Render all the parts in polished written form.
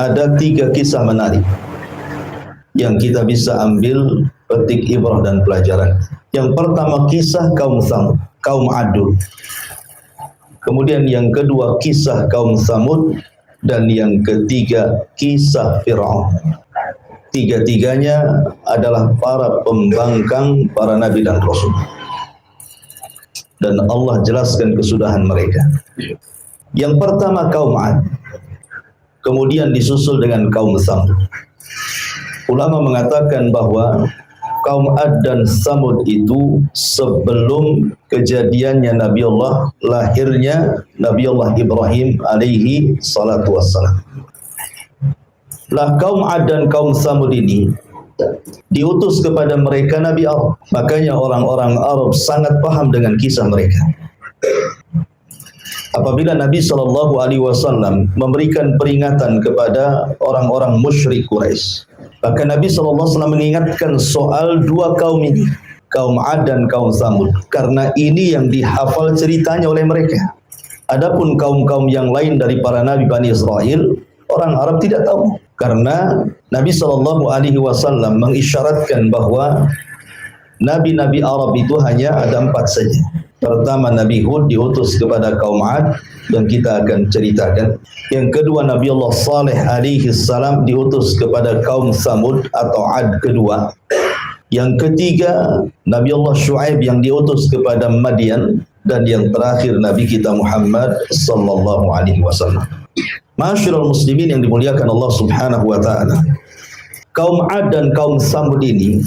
Ada 3 kisah menarik yang kita bisa ambil petik ibrah dan pelajaran. Yang pertama kisah kaum Tsamud, kaum Adul. Kemudian yang kedua kisah kaum Tsamud, dan yang ketiga kisah Fir'aun. Tiga-tiganya adalah para pembangkang para nabi dan rasul. Dan Allah jelaskan kesudahan mereka. Yang pertama kaum Ad, kemudian disusul dengan kaum Tsamud. Ulama mengatakan bahwa kaum Ad dan Tsamud itu sebelum kejadiannya Nabi Allah, lahirnya Nabi Allah Ibrahim alaihi salatu wassalam. Lah kaum Ad dan kaum Tsamud ini diutus kepada mereka Nabi Allah. Makanya orang-orang Arab sangat paham dengan kisah mereka. Apabila Nabi SAW memberikan peringatan kepada orang-orang musyrik Quraisy, maka Nabi SAW mengingatkan soal 2 kaum ini, kaum Ad dan kaum Tsamud, karena ini yang dihafal ceritanya oleh mereka. Adapun kaum-kaum yang lain dari para nabi Bani Israel, orang Arab tidak tahu, karena Nabi SAW mengisyaratkan bahwa nabi-nabi Arab itu hanya ada 4 saja. Pertama Nabi Hud diutus kepada kaum Ad, dan kita akan ceritakan. Yang kedua Nabi Allah Saleh alaihi salam diutus kepada kaum Tsamud atau Ad kedua. Yang ketiga Nabi Allah Shu'aib yang diutus kepada Madian, dan yang terakhir Nabi kita Muhammad sallallahu alaihi wasallam. Ma'asyiral muslimin yang dimuliakan Allah Subhanahu wa taala. Kaum Ad dan kaum Tsamud ini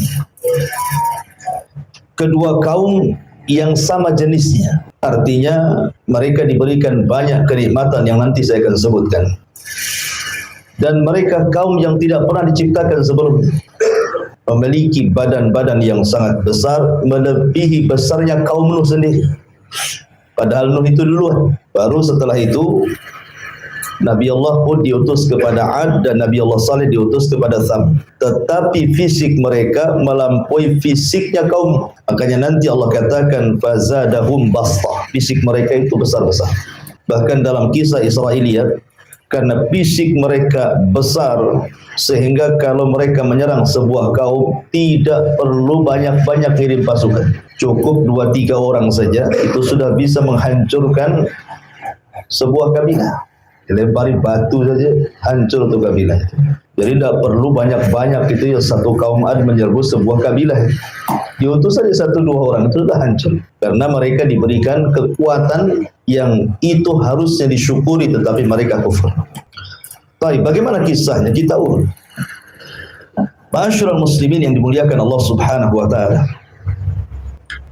kedua kaum yang sama jenisnya. Artinya mereka diberikan banyak kenikmatan yang nanti saya akan sebutkan. Dan mereka kaum yang tidak pernah diciptakan sebelumnya. Memiliki badan-badan yang sangat besar, melebihi besarnya kaum Nuh sendiri. Padahal Nuh itu duluan. Baru setelah itu Nabi Allah Hud diutus kepada Ad, dan Nabi Allah Saleh diutus kepada Tsamud. Tetapi fisik mereka melampaui fisiknya kaum. Makanya nanti Allah katakan fazadahum basta. Fisik mereka itu besar-besar. Bahkan dalam kisah Israiliyat, karena fisik mereka besar sehingga kalau mereka menyerang sebuah kaum tidak perlu banyak-banyak kirim pasukan. Cukup 2-3 orang saja itu sudah bisa menghancurkan sebuah kabilah. Dilempari batu saja hancur untuk kabilah. Jadi tidak perlu banyak-banyak itu ya, satu kaum Ad menyerbu sebuah kabilah. Diutus saja 1-2 orang itu sudah hancur. Karena mereka diberikan kekuatan yang itu harusnya disyukuri, tetapi mereka kufur. Baik, bagaimana kisahnya? Kita urut. Ma'asyiral muslimin yang dimuliakan Allah Subhanahu wa taala.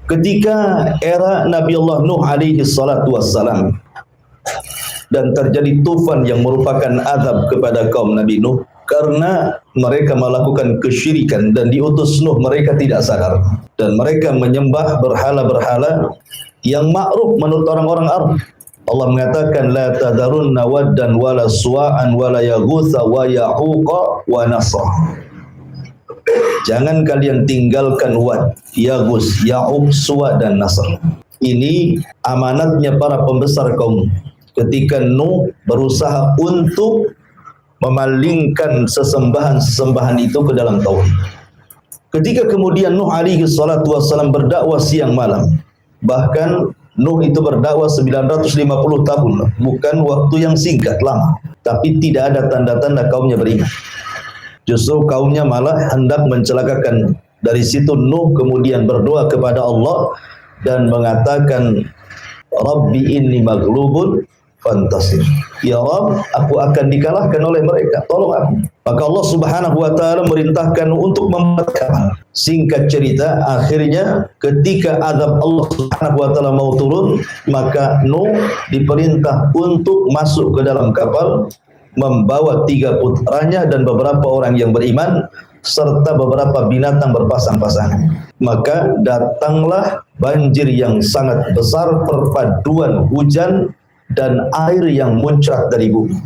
Ketika era Nabi Allah Nuh alaihi salatu wassalam, dan terjadi tufan yang merupakan azab kepada kaum Nabi Nuh karena mereka melakukan kesyirikan, dan diutus Nuh mereka tidak sadar, dan mereka menyembah berhala-berhala yang ma'ruf menurut orang-orang Arab. Allah mengatakan la tadarunna waddan wala suwa'an wala yaghutsa wa ya'uqa wa nasra. Jangan kalian tinggalkan Wad, Yaghus, Ya'uq, Suwa dan Nasr. Ini amanatnya para pembesar kaum. Ketika Nuh berusaha untuk memalingkan sesembahan-sesembahan itu ke dalam tauhid. Ketika kemudian Nuh alaihi salatu wassalam berdakwah siang malam, bahkan Nuh itu berdakwah 950 tahun, bukan waktu yang singkat, lama, tapi tidak ada tanda-tanda kaumnya beriman. Justru kaumnya malah hendak mencelakakan. Dari situ Nuh kemudian berdoa kepada Allah dan mengatakan, Rabbi inni maghlubun fantasir. Ya Rabb, aku akan dikalahkan oleh mereka, tolong aku. Maka Allah Subhanahu wa taala merintahkan untuk membuat kapal. Singkat cerita, akhirnya ketika azab Allah Subhanahu wa taala mau turun, maka Nuh diperintah untuk masuk ke dalam kapal membawa 3 putranya dan beberapa orang yang beriman serta beberapa binatang berpasang-pasangan. Maka datanglah banjir yang sangat besar, perpaduan hujan dan air yang muncrat dari bumi,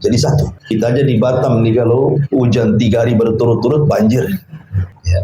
jadi satu. Kita aja di Batam nih kalau hujan 3 hari berturut-turut banjir. Ya.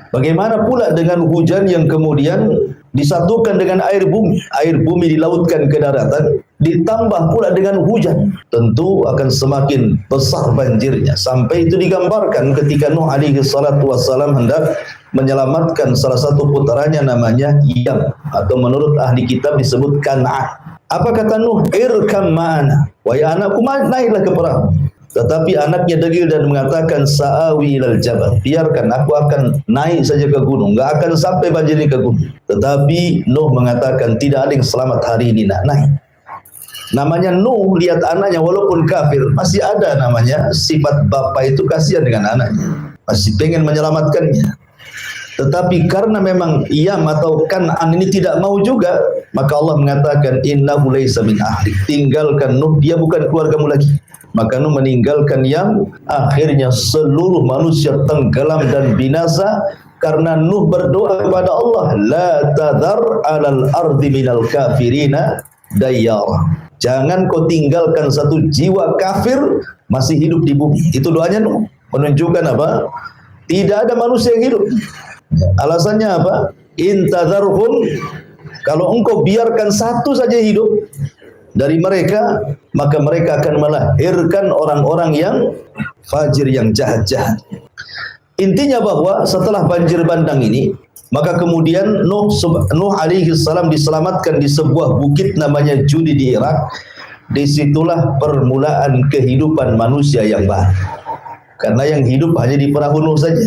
Bagaimana pula dengan hujan yang kemudian disatukan dengan air bumi? Air bumi dilautkan ke daratan, ditambah pula dengan hujan. Tentu akan semakin besar banjirnya. Sampai itu digambarkan ketika Nuh alaihi salatu wassalam hendak menyelamatkan salah satu putranya namanya Yam, atau menurut ahli kitab disebut Kan'an. Apa kata Nuh? Irkam ma'ana. Wahai anakku, naiklah ke perahu. Tetapi anaknya degil dan mengatakan sa'awi ilal jabal. Biarkan aku akan naik saja ke gunung, enggak akan sampai banjir ini ke gunung. Tetapi Nuh mengatakan tidak ada yang selamat hari ini nak naik. Namanya Nuh, lihat anaknya walaupun kafir, masih ada namanya sifat bapak itu kasihan dengan anaknya, masih pengen menyelamatkannya. Tetapi karena memang Yam atau Kan'an ini tidak mau juga, maka Allah mengatakan innahu laysa min ahli. Tinggalkan Nuh, dia bukan keluargamu lagi. Maka Nuh meninggalkan Yam. Akhirnya seluruh manusia tenggelam dan binasa karena Nuh berdoa kepada Allah, la tadhar 'alal ardi minal kafirina dayyara. Jangan kau tinggalkan satu jiwa kafir masih hidup di bumi. Itu doanya Nuh, menunjukkan apa? Tidak ada manusia yang hidup. Alasannya apa? Intadharhum, kalau engkau biarkan satu saja hidup dari mereka, maka mereka akan melahirkan orang-orang yang fajir, yang jahat-jahat. Intinya bahwa setelah banjir bandang ini, maka kemudian Nuh alaihi salam diselamatkan di sebuah bukit namanya Judi di Irak. Disitulah permulaan kehidupan manusia yang baru. Karena yang hidup hanya di perahu Nuh saja.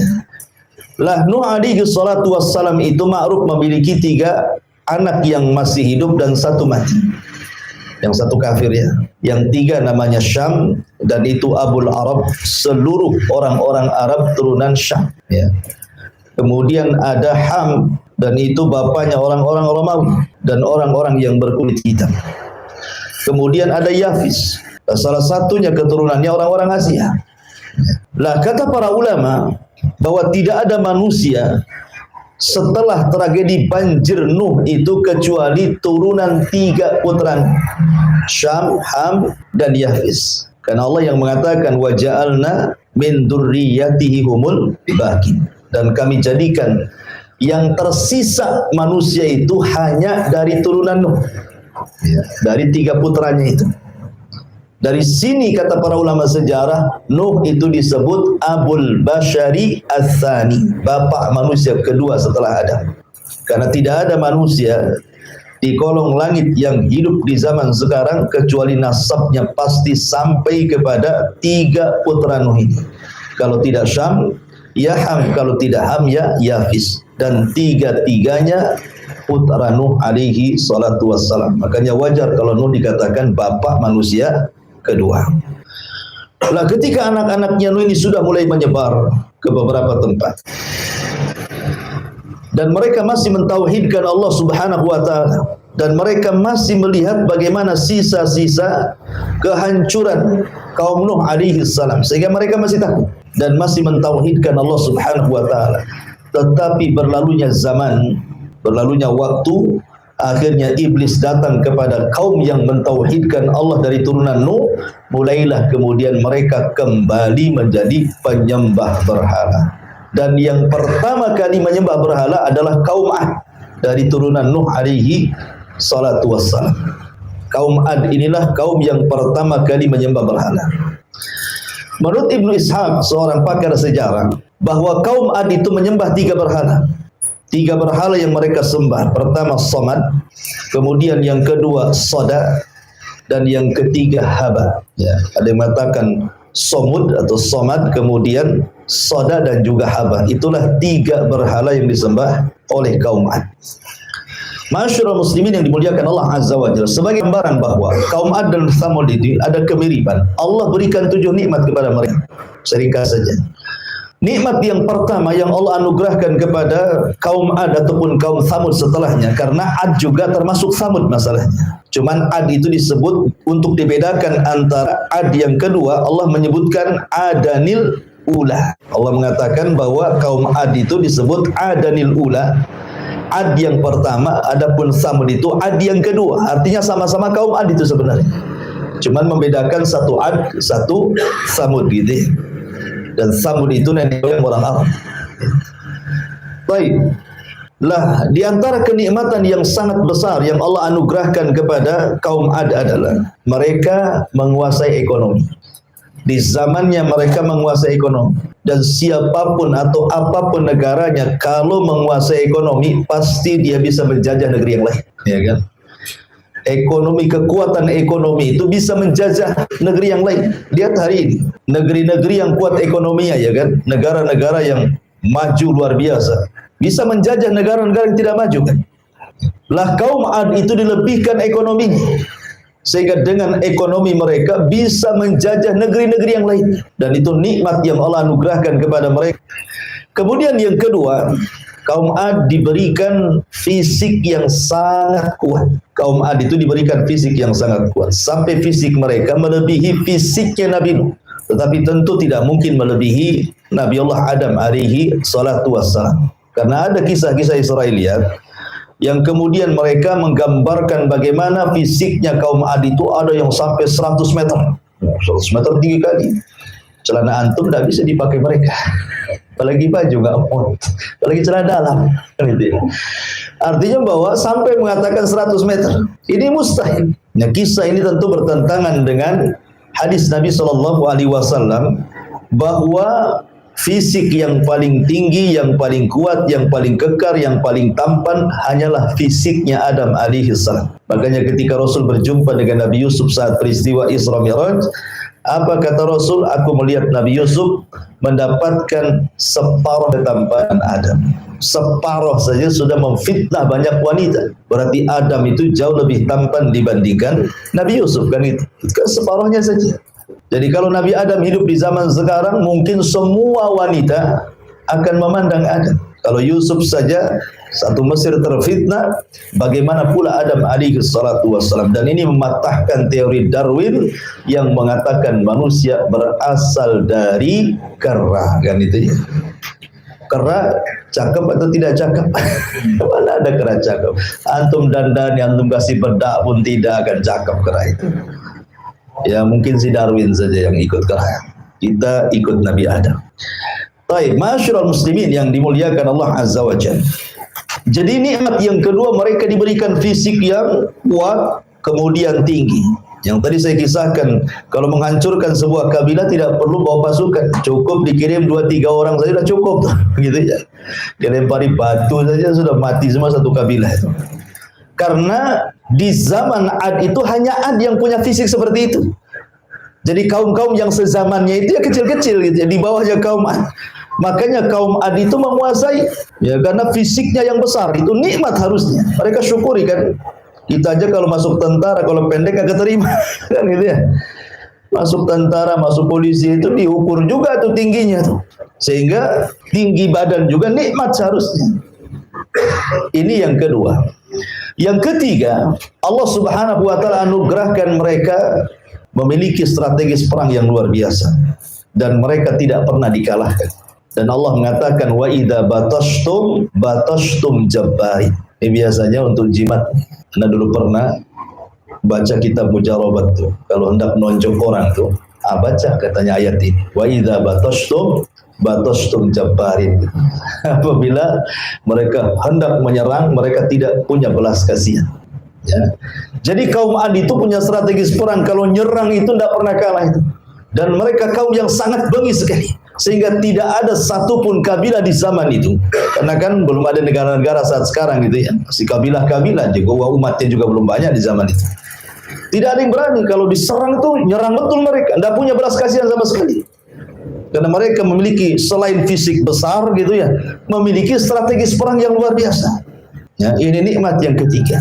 Lah Nuh alaihi salatu wassalam itu ma'ruf memiliki 3 anak yang masih hidup dan 1 mati. Yang 1 kafir ya. Yang 3 namanya Syam, dan itu Abul Arab, seluruh orang-orang Arab turunan Syam ya. Kemudian ada Ham, dan itu bapaknya orang-orang Romawi dan orang-orang yang berkulit hitam. Kemudian ada Yafis, salah satunya keturunannya orang-orang Asia. Lah kata para ulama bahwa tidak ada manusia setelah tragedi banjir Nuh itu kecuali turunan 3 putra, Syam, Ham, dan Yafis. Karena Allah yang mengatakan wa ja'alna min dzurriyyatihi humul baqin, dan kami jadikan yang tersisa manusia itu hanya dari turunan Nuh ya, dari 3 putranya itu. Dari sini kata para ulama sejarah, Nuh itu disebut Abul Bashari Ats-Tsani, bapak manusia kedua setelah Adam. Karena tidak ada manusia di kolong langit yang hidup di zaman sekarang kecuali nasabnya pasti sampai kepada 3 putra Nuh ini. Kalau tidak Syam, ya Ham, kalau tidak Ham, ya Yafis. Dan 3-tiganya putra Nuh alaihi salatu wassalam. Makanya wajar kalau Nuh dikatakan bapak manusia kedua. Lah ketika anak-anaknya Nuh ini sudah mulai menyebar ke beberapa tempat dan mereka masih mentauhidkan Allah Subhanahu wa taala, dan mereka masih melihat bagaimana sisa-sisa kehancuran kaum Nuh alaihi salam, sehingga mereka masih takut dan masih mentauhidkan Allah Subhanahu wa taala. Tetapi berlalunya zaman, berlalunya waktu, akhirnya iblis datang kepada kaum yang mentauhidkan Allah dari turunan Nuh. Mulailah kemudian mereka kembali menjadi penyembah berhala. Dan yang pertama kali menyembah berhala adalah kaum Ad dari turunan Nuh alaihi salatu wassalam. Kaum Ad inilah kaum yang pertama kali menyembah berhala. Menurut Ibnu Ishaq, seorang pakar sejarah, bahwa kaum Ad itu menyembah 3 berhala. 3 berhala yang mereka sembah. Pertama Somad, kemudian yang kedua Soda, dan yang ketiga Haba. Ya, ada yang mengatakan Somud atau Somad, kemudian Soda, dan juga Haba. Itulah 3 berhala yang disembah oleh kaum Ad. Masyarul muslimin yang dimuliakan Allah Azza wa Jalla, sebagai gambaran bahwa kaum Ad dan Tsamud itu ada kemiripan. Allah berikan 7 nikmat kepada mereka. Seringkas saja. Nikmat yang pertama yang Allah anugerahkan kepada kaum Ad ataupun kaum Tsamud setelahnya, karena Ad juga termasuk Tsamud masalahnya. Cuman Ad itu disebut untuk dibedakan antara Ad yang kedua, Allah menyebutkan Adanil Ula. Allah mengatakan bahwa kaum Ad itu disebut Adanil Ula. Ad yang pertama, adapun Tsamud itu Ad yang kedua. Artinya sama-sama kaum Ad itu sebenarnya. Cuman membedakan satu Ad, satu Samud gitu ya. Dan Samud itu nenek moyang orang Arab. Baik. Lah, di antara kenikmatan yang sangat besar yang Allah anugerahkan kepada kaum Ad adalah mereka menguasai ekonomi. Di zamannya mereka menguasai ekonomi, dan siapapun atau apapun negaranya kalau menguasai ekonomi pasti dia bisa menjajah negeri yang lain, ya kan? Ekonomi, kekuatan ekonomi itu bisa menjajah negeri yang lain. Lihat hari ini negeri-negeri yang kuat ekonominya, ya kan, negara-negara yang maju luar biasa bisa menjajah negara-negara yang tidak maju, kan? Lah kaum Ad itu dilebihkan ekonominya, sehingga dengan ekonomi mereka bisa menjajah negeri-negeri yang lain, dan itu nikmat yang Allah anugerahkan kepada mereka. Kemudian yang kedua, kaum Ad diberikan fisik yang sangat kuat. Kaum Ad itu diberikan fisik yang sangat kuat, sampai fisik mereka melebihi fisiknya Nabi Nuh. Tetapi tentu tidak mungkin melebihi Nabi Allah Adam alaihi salatu wassalam. Karena ada kisah-kisah Israiliyat yang kemudian mereka menggambarkan bagaimana fisiknya kaum Ad itu ada yang sampai 100 meter. 100 meter tinggi kali. Celana antum tidak bisa dipakai mereka. Apalagi baju nggak muat, apalagi celana dalam. Artinya bahwa sampai mengatakan 100 meter. Ini mustahil. Nah, kisah ini tentu bertentangan dengan hadis Nabi SAW bahwa fisik yang paling tinggi, yang paling kuat, yang paling kekar, yang paling tampan hanyalah fisiknya Adam alaihi salam. Makanya ketika Rasul berjumpa dengan Nabi Yusuf saat peristiwa Isra Mi'raj, apa kata Rasul? Aku melihat Nabi Yusuf mendapatkan separuh ketampanan Adam. Separuh saja sudah memfitnah banyak wanita. Berarti Adam itu jauh lebih tampan dibandingkan Nabi Yusuf, kan itu. Itu kan separuhnya saja. Jadi kalau Nabi Adam hidup di zaman sekarang, mungkin semua wanita akan memandang Adam. Kalau Yusuf saja satu Mesir terfitnah, bagaimana pula Adam alaihi salatu wassalam. Dan ini mematahkan teori Darwin yang mengatakan manusia berasal dari kera, kan itu ya. Kera cakep atau tidak cakep? Mana ada kera cakep? Antum dandan, antum kasih bedak pun tidak akan cakep kera itu. Ya mungkin si Darwin saja yang ikut kera. Kita ikut Nabi Adam. Baik, masyarul muslimin yang dimuliakan Allah Azza wa Jalla. Jadi nikmat yang kedua, mereka diberikan fisik yang kuat, kemudian tinggi. Yang tadi saya kisahkan, kalau menghancurkan sebuah kabilah tidak perlu bawa pasukan, cukup dikirim 2-3 orang saja sudah cukup, gitu ya. Dilempari batu saja sudah mati semua satu kabilah itu. Karena di zaman Ad itu hanya Ad yang punya fisik seperti itu. Jadi kaum-kaum yang sezamannya itu ya kecil-kecil gitu ya, di bawahnya kaum Ad. Makanya kaum Ad itu menguasai, ya karena fisiknya yang besar, itu nikmat harusnya. Mereka syukuri kan. Kita aja kalau masuk tentara, kalau pendek agak terima, kan gitu ya. Masuk tentara, masuk polisi itu diukur juga tuh tingginya tuh. Sehingga tinggi badan juga nikmat seharusnya. Ini yang kedua. Yang ketiga, Allah Subhanahu wa taala anugerahkan mereka memiliki strategis perang yang luar biasa, dan mereka tidak pernah dikalahkan. Dan Allah mengatakan wa idza batashtum jabbarin. Ini biasanya untuk jimat. Anda dulu pernah baca kitab Mujarabat tuh. Kalau hendak nonjok orang tuh, baca katanya ayat ini. Wa idza batashtum jabbarin. Apabila mereka hendak menyerang, mereka tidak punya belas kasihan. Ya. Jadi kaum Ad itu punya strategis perang, kalau nyerang itu tidak pernah kalah itu. Dan mereka kaum yang sangat bengis sekali, sehingga tidak ada satupun kabilah di zaman itu, karena kan belum ada negara-negara saat sekarang gitu ya, si kabilah-kabilah juga umatnya juga belum banyak di zaman itu. Tidak ada yang berani kalau diserang tuh nyerang betul mereka, tidak punya belas kasihan sama sekali. Karena mereka memiliki selain fisik besar gitu ya, memiliki strategis perang yang luar biasa. Ya, ini nikmat yang ketiga.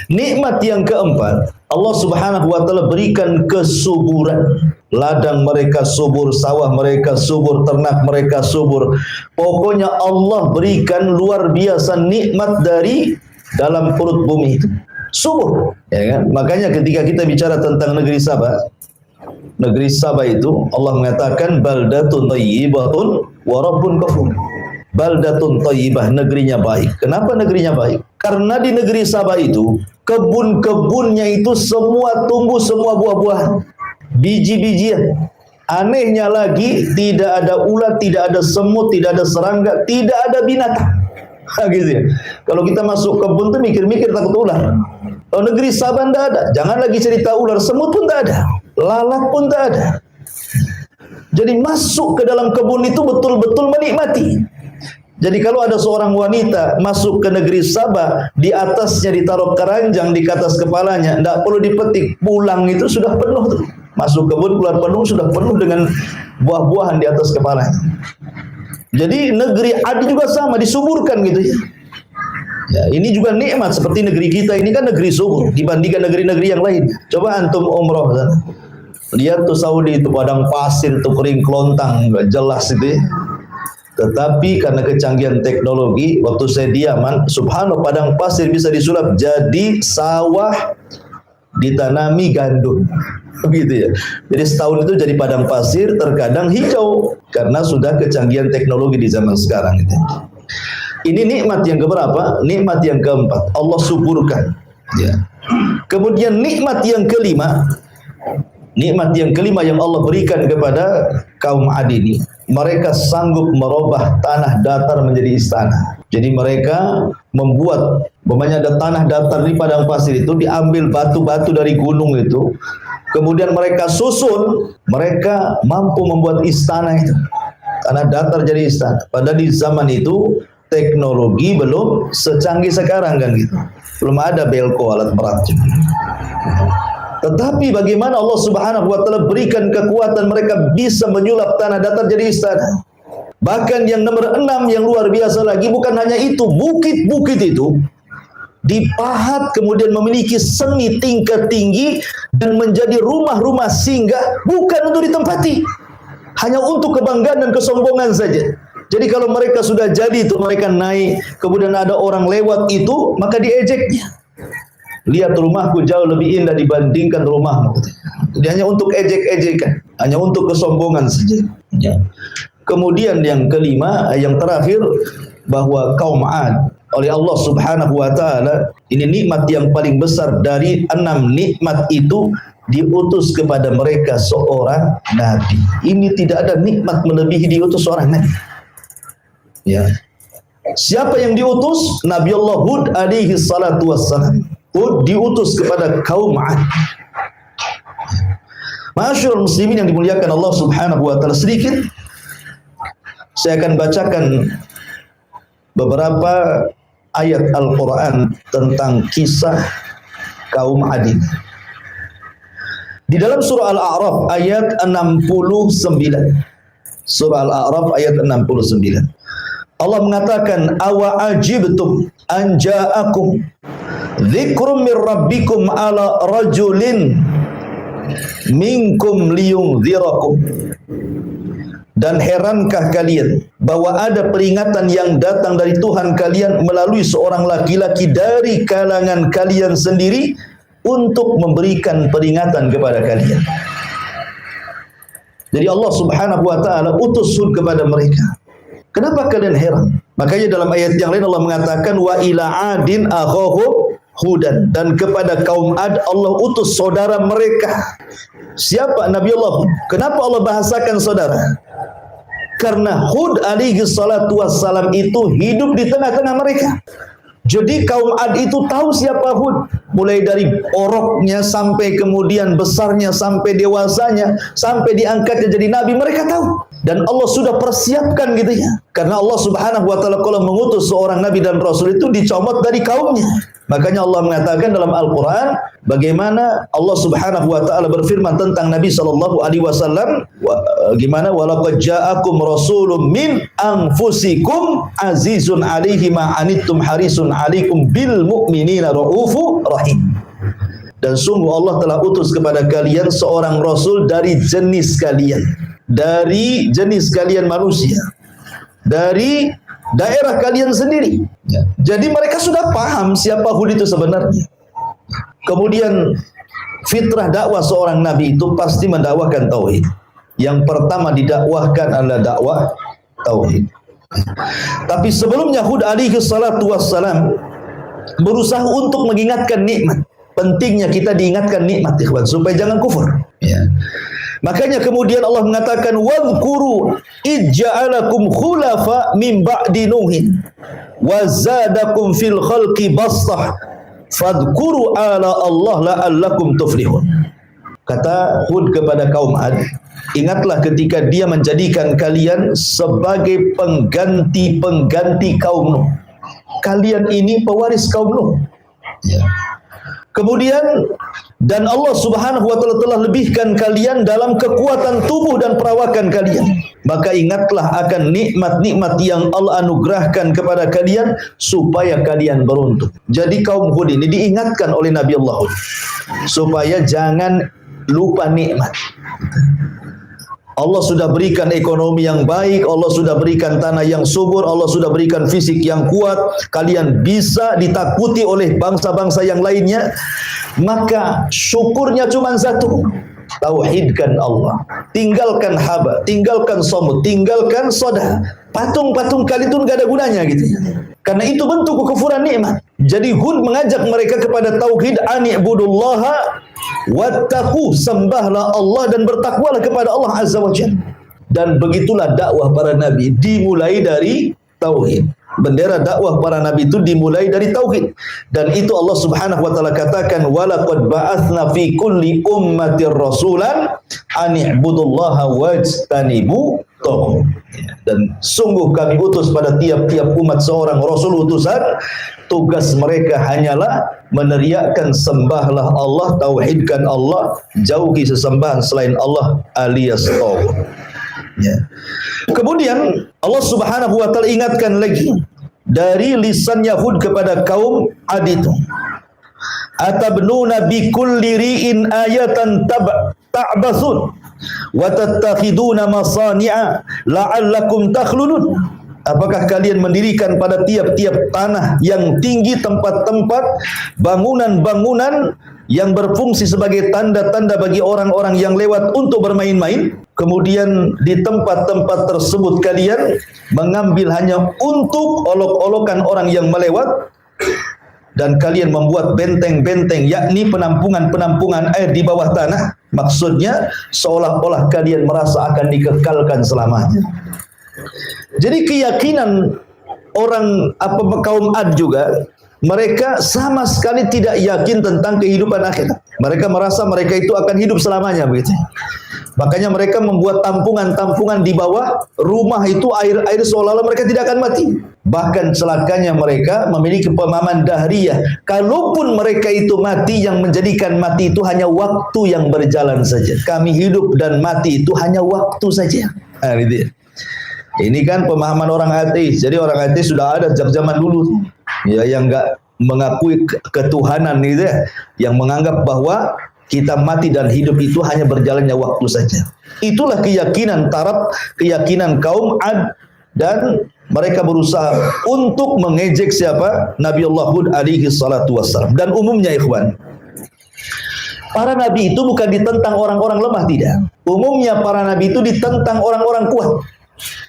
Nikmat yang keempat, Allah Subhanahu wa taala berikan kesuburan. Ladang mereka subur, sawah mereka subur, ternak mereka subur. Pokoknya Allah berikan luar biasa nikmat dari dalam perut bumi itu. Subur, ya kan? Makanya ketika kita bicara tentang negeri Sabah itu Allah mengatakan baldatun thayyibatun wa rabbun ghafur. Baldatun thayyibah, negerinya baik. Kenapa negerinya baik? Karena di negeri Sabah itu Kebun-kebunnya itu semua tumbuh semua buah-buahan, biji-bijian. Anehnya lagi, tidak ada ulat, tidak ada semut, tidak ada serangga, tidak ada binatang. Gitu ya. Kalau kita masuk kebun tuh mikir-mikir takut ular. Kalau negeri Sabah tidak ada. Jangan lagi cerita ular, semut pun tak ada, lalat pun tak ada. Jadi masuk ke dalam kebun itu betul-betul menikmati. Jadi kalau ada seorang wanita masuk ke negeri Sabah, di atasnya ditaruh keranjang di atas kepalanya, tidak perlu dipetik, pulang itu sudah penuh tuh. Masuk kebun keluar penuh, sudah penuh dengan buah-buahan di atas kepalanya. Jadi negeri Adi juga sama, disuburkan gitu ya. Ya, ini juga nikmat seperti negeri kita ini kan negeri subur dibandingkan negeri-negeri yang lain. Coba antum umroh sana. Lihat tuh Saudi itu padang pasir tuh kering kelontang, nggak jelas itu ya. Tetapi karena kecanggihan teknologi, waktu saya di Yaman, subhanallah padang pasir bisa disulap jadi sawah ditanami gandum. Begitu ya. Jadi setahun itu jadi padang pasir, terkadang hijau karena sudah kecanggihan teknologi di zaman sekarang itu. Ini nikmat yang keberapa? Nikmat yang keempat. Allah suburkan. Ya. Kemudian nikmat yang kelima. Nikmat yang kelima yang Allah berikan kepada kaum Ad ini, mereka sanggup merubah tanah datar menjadi istana. Jadi mereka membuat, umpamanya ada tanah datar di padang pasir itu, diambil batu-batu dari gunung itu, kemudian mereka susun, mereka mampu membuat istana itu. Tanah datar jadi istana. Padahal di zaman itu teknologi belum secanggih sekarang kan gitu. Belum ada belko, alat berat. Tetapi bagaimana Allah Subhanahu wa taala berikan kekuatan mereka bisa menyulap tanah datar jadi istana. Bahkan yang nomor 6 yang luar biasa lagi, bukan hanya itu, bukit-bukit itu dipahat kemudian memiliki seni tingkat tinggi dan menjadi rumah-rumah singgah, bukan untuk ditempati, hanya untuk kebanggaan dan kesombongan saja. Jadi kalau mereka sudah jadi itu, mereka naik, kemudian ada orang lewat itu, maka diejeknya. Lihat rumahku jauh lebih indah dibandingkan rumahmu. Jadi hanya untuk ejek-ejekan, hanya untuk kesombongan saja. Ya. Kemudian yang kelima, yang terakhir, bahwa kaum Ad oleh Allah Subhanahu wa taala, ini nikmat yang paling besar dari 6 nikmat itu, diutus kepada mereka seorang nabi. Ini tidak ada nikmat melebihi diutus seorang nabi. Ya. Siapa yang diutus? Nabi Allah Hud alaihi salatu wassalam. Hud diutus kepada kaum Ad. Masyaallah muslimin yang dimuliakan Allah Subhanahu wa taala, sedikit saya akan bacakan beberapa ayat Al-Qur'an tentang kisah kaum Ad. Di dalam surah Al-A'raf ayat 69. Surah Al-A'raf ayat 69. Allah mengatakan, awa ajibtum an ja'akum dzikrum mir rabbikum ala rajulin minkum liyunzirakum. Dan herankah kalian bahwa ada peringatan yang datang dari Tuhan kalian melalui seorang laki-laki dari kalangan kalian sendiri untuk memberikan peringatan kepada kalian. Jadi Allah Subhanahu wa taala utus Hud kepada mereka. Kenapa kalian heran? Makanya dalam ayat yang lain Allah mengatakan, wa ila adin akhahum Hudan, dan kepada kaum Ad Allah utus saudara mereka. Siapa? Nabi Allah Hud. Kenapa Allah bahasakan saudara? Karena Hud alaihi salatu wassalam itu hidup di tengah-tengah mereka. Jadi kaum Ad itu tahu siapa Hud, mulai dari oroknya sampai kemudian besarnya, sampai dewasanya, sampai diangkatnya jadi nabi, mereka tahu. Dan Allah sudah persiapkan gitu ya. Karena Allah Subhanahu wa taala kalau mengutus seorang nabi dan rasul itu dicomot dari kaumnya. Makanya Allah mengatakan dalam Al-Quran, bagaimana Allah Subhanahu wa taala berfirman tentang Nabi sallallahu alaihi wasallam, gimana, walaqad ja'akum rasulun min anfusikum azizun 'alaihi ma anittum harisun 'alaikum bil mu'minina raufur rahim. Dan sungguh Allah telah utus kepada kalian seorang rasul dari jenis kalian, dari jenis kalian manusia, dari daerah kalian sendiri. Ya. Jadi mereka sudah paham siapa Hud itu sebenarnya. Kemudian fitrah dakwah seorang nabi itu pasti mendakwahkan tauhid. Yang pertama didakwahkan adalah dakwah tauhid. Tapi sebelumnya Hud alaihi salatu wassalam berusaha untuk mengingatkan nikmat. Pentingnya kita diingatkan nikmat, ikhwan, supaya jangan kufur. Ya. Makanya kemudian Allah mengatakan, wadhkuru ij'alakum khulafa min ba'di nuhin wa zadakum fil khalqi bastah fadhkuru ala Allah la'allakum tuflihun. Kata Hud kepada kaum Ad, ingatlah ketika dia menjadikan kalian sebagai pengganti-pengganti kaum Nuh. Kalian ini pewaris kaum Nuh. Ya. Kemudian, dan Allah Subhanahu wa Ta'ala telah lebihkan kalian dalam kekuatan tubuh dan perawakan kalian. Maka ingatlah akan nikmat-nikmat yang Allah anugerahkan kepada kalian supaya kalian beruntung. Jadi kaum Hud ini diingatkan oleh Nabi Allah Hud supaya jangan lupa nikmat. Allah sudah berikan ekonomi yang baik, Allah sudah berikan tanah yang subur, Allah sudah berikan fisik yang kuat, kalian bisa ditakuti oleh bangsa-bangsa yang lainnya. Maka syukurnya cuma satu, tauhidkan Allah, tinggalkan haba, tinggalkan somut, tinggalkan sodah. Patung-patung kali itu nggak ada gunanya gitu. Karena itu bentuk kekufuran nikmat. Jadi Hud mengajak mereka kepada tauhid, ani'budullaha wattaqu, sembahlah Allah dan bertakwalah kepada Allah Azza wa Jalla. Dan begitulah dakwah para nabi, dimulai dari tauhid. Bendera dakwah para nabi itu dimulai dari tauhid. Dan itu Allah Subhanahu wa Ta'ala katakan, walaqad ba'atsna fi kulli ummatir rasulan ani'budullaha wajtanibu taghut. Dan sungguh kami utus pada tiap-tiap umat seorang rasul utusan, tugas mereka hanyalah meneriakkan sembahlah Allah, tauhidkan Allah, jauhi sesembahan selain Allah alias taghut. Ya. Kemudian Allah Subhanahu wa Ta'ala ingatkan lagi dari lisan Yahud kepada kaum Ad itu, atabnuna bi kulli ri'in ayatan ta'basun wa tattakhiduna masani'a la'allakum takhludun. Apakah kalian mendirikan pada tiap-tiap tanah yang tinggi tempat-tempat bangunan-bangunan yang berfungsi sebagai tanda-tanda bagi orang-orang yang lewat untuk bermain-main? Kemudian di tempat-tempat tersebut kalian mengambil hanya untuk olok-olokan orang yang melewat, dan kalian membuat benteng-benteng, yakni penampungan-penampungan air di bawah tanah. Maksudnya seolah-olah kalian merasa akan dikekalkan selamanya. Jadi keyakinan orang kaum Ad juga, mereka sama sekali tidak yakin tentang kehidupan akhirat. Mereka merasa mereka itu akan hidup selamanya begitu. Makanya mereka membuat tampungan-tampungan di bawah rumah itu, air-air seolah-olah mereka tidak akan mati. Bahkan celakanya mereka memiliki pemahaman dahriyah, kalaupun mereka itu mati, yang menjadikan mati itu hanya waktu yang berjalan saja. Kami hidup dan mati itu hanya waktu saja. Nah, gitu ya. Ini kan pemahaman orang ateis. Jadi orang ateis sudah ada sejak zaman dulu, ya, yang enggak mengakui ketuhanan gitu ya, yang menganggap bahwa kita mati dan hidup itu hanya berjalannya waktu saja. Itulah keyakinan keyakinan kaum Ad, dan mereka berusaha untuk mengejek siapa? Nabi Allah Hud alaihi salatu wassalam. Dan umumnya ikhwan, para nabi itu bukan ditentang orang-orang lemah, tidak. Umumnya para nabi itu ditentang orang-orang kuat.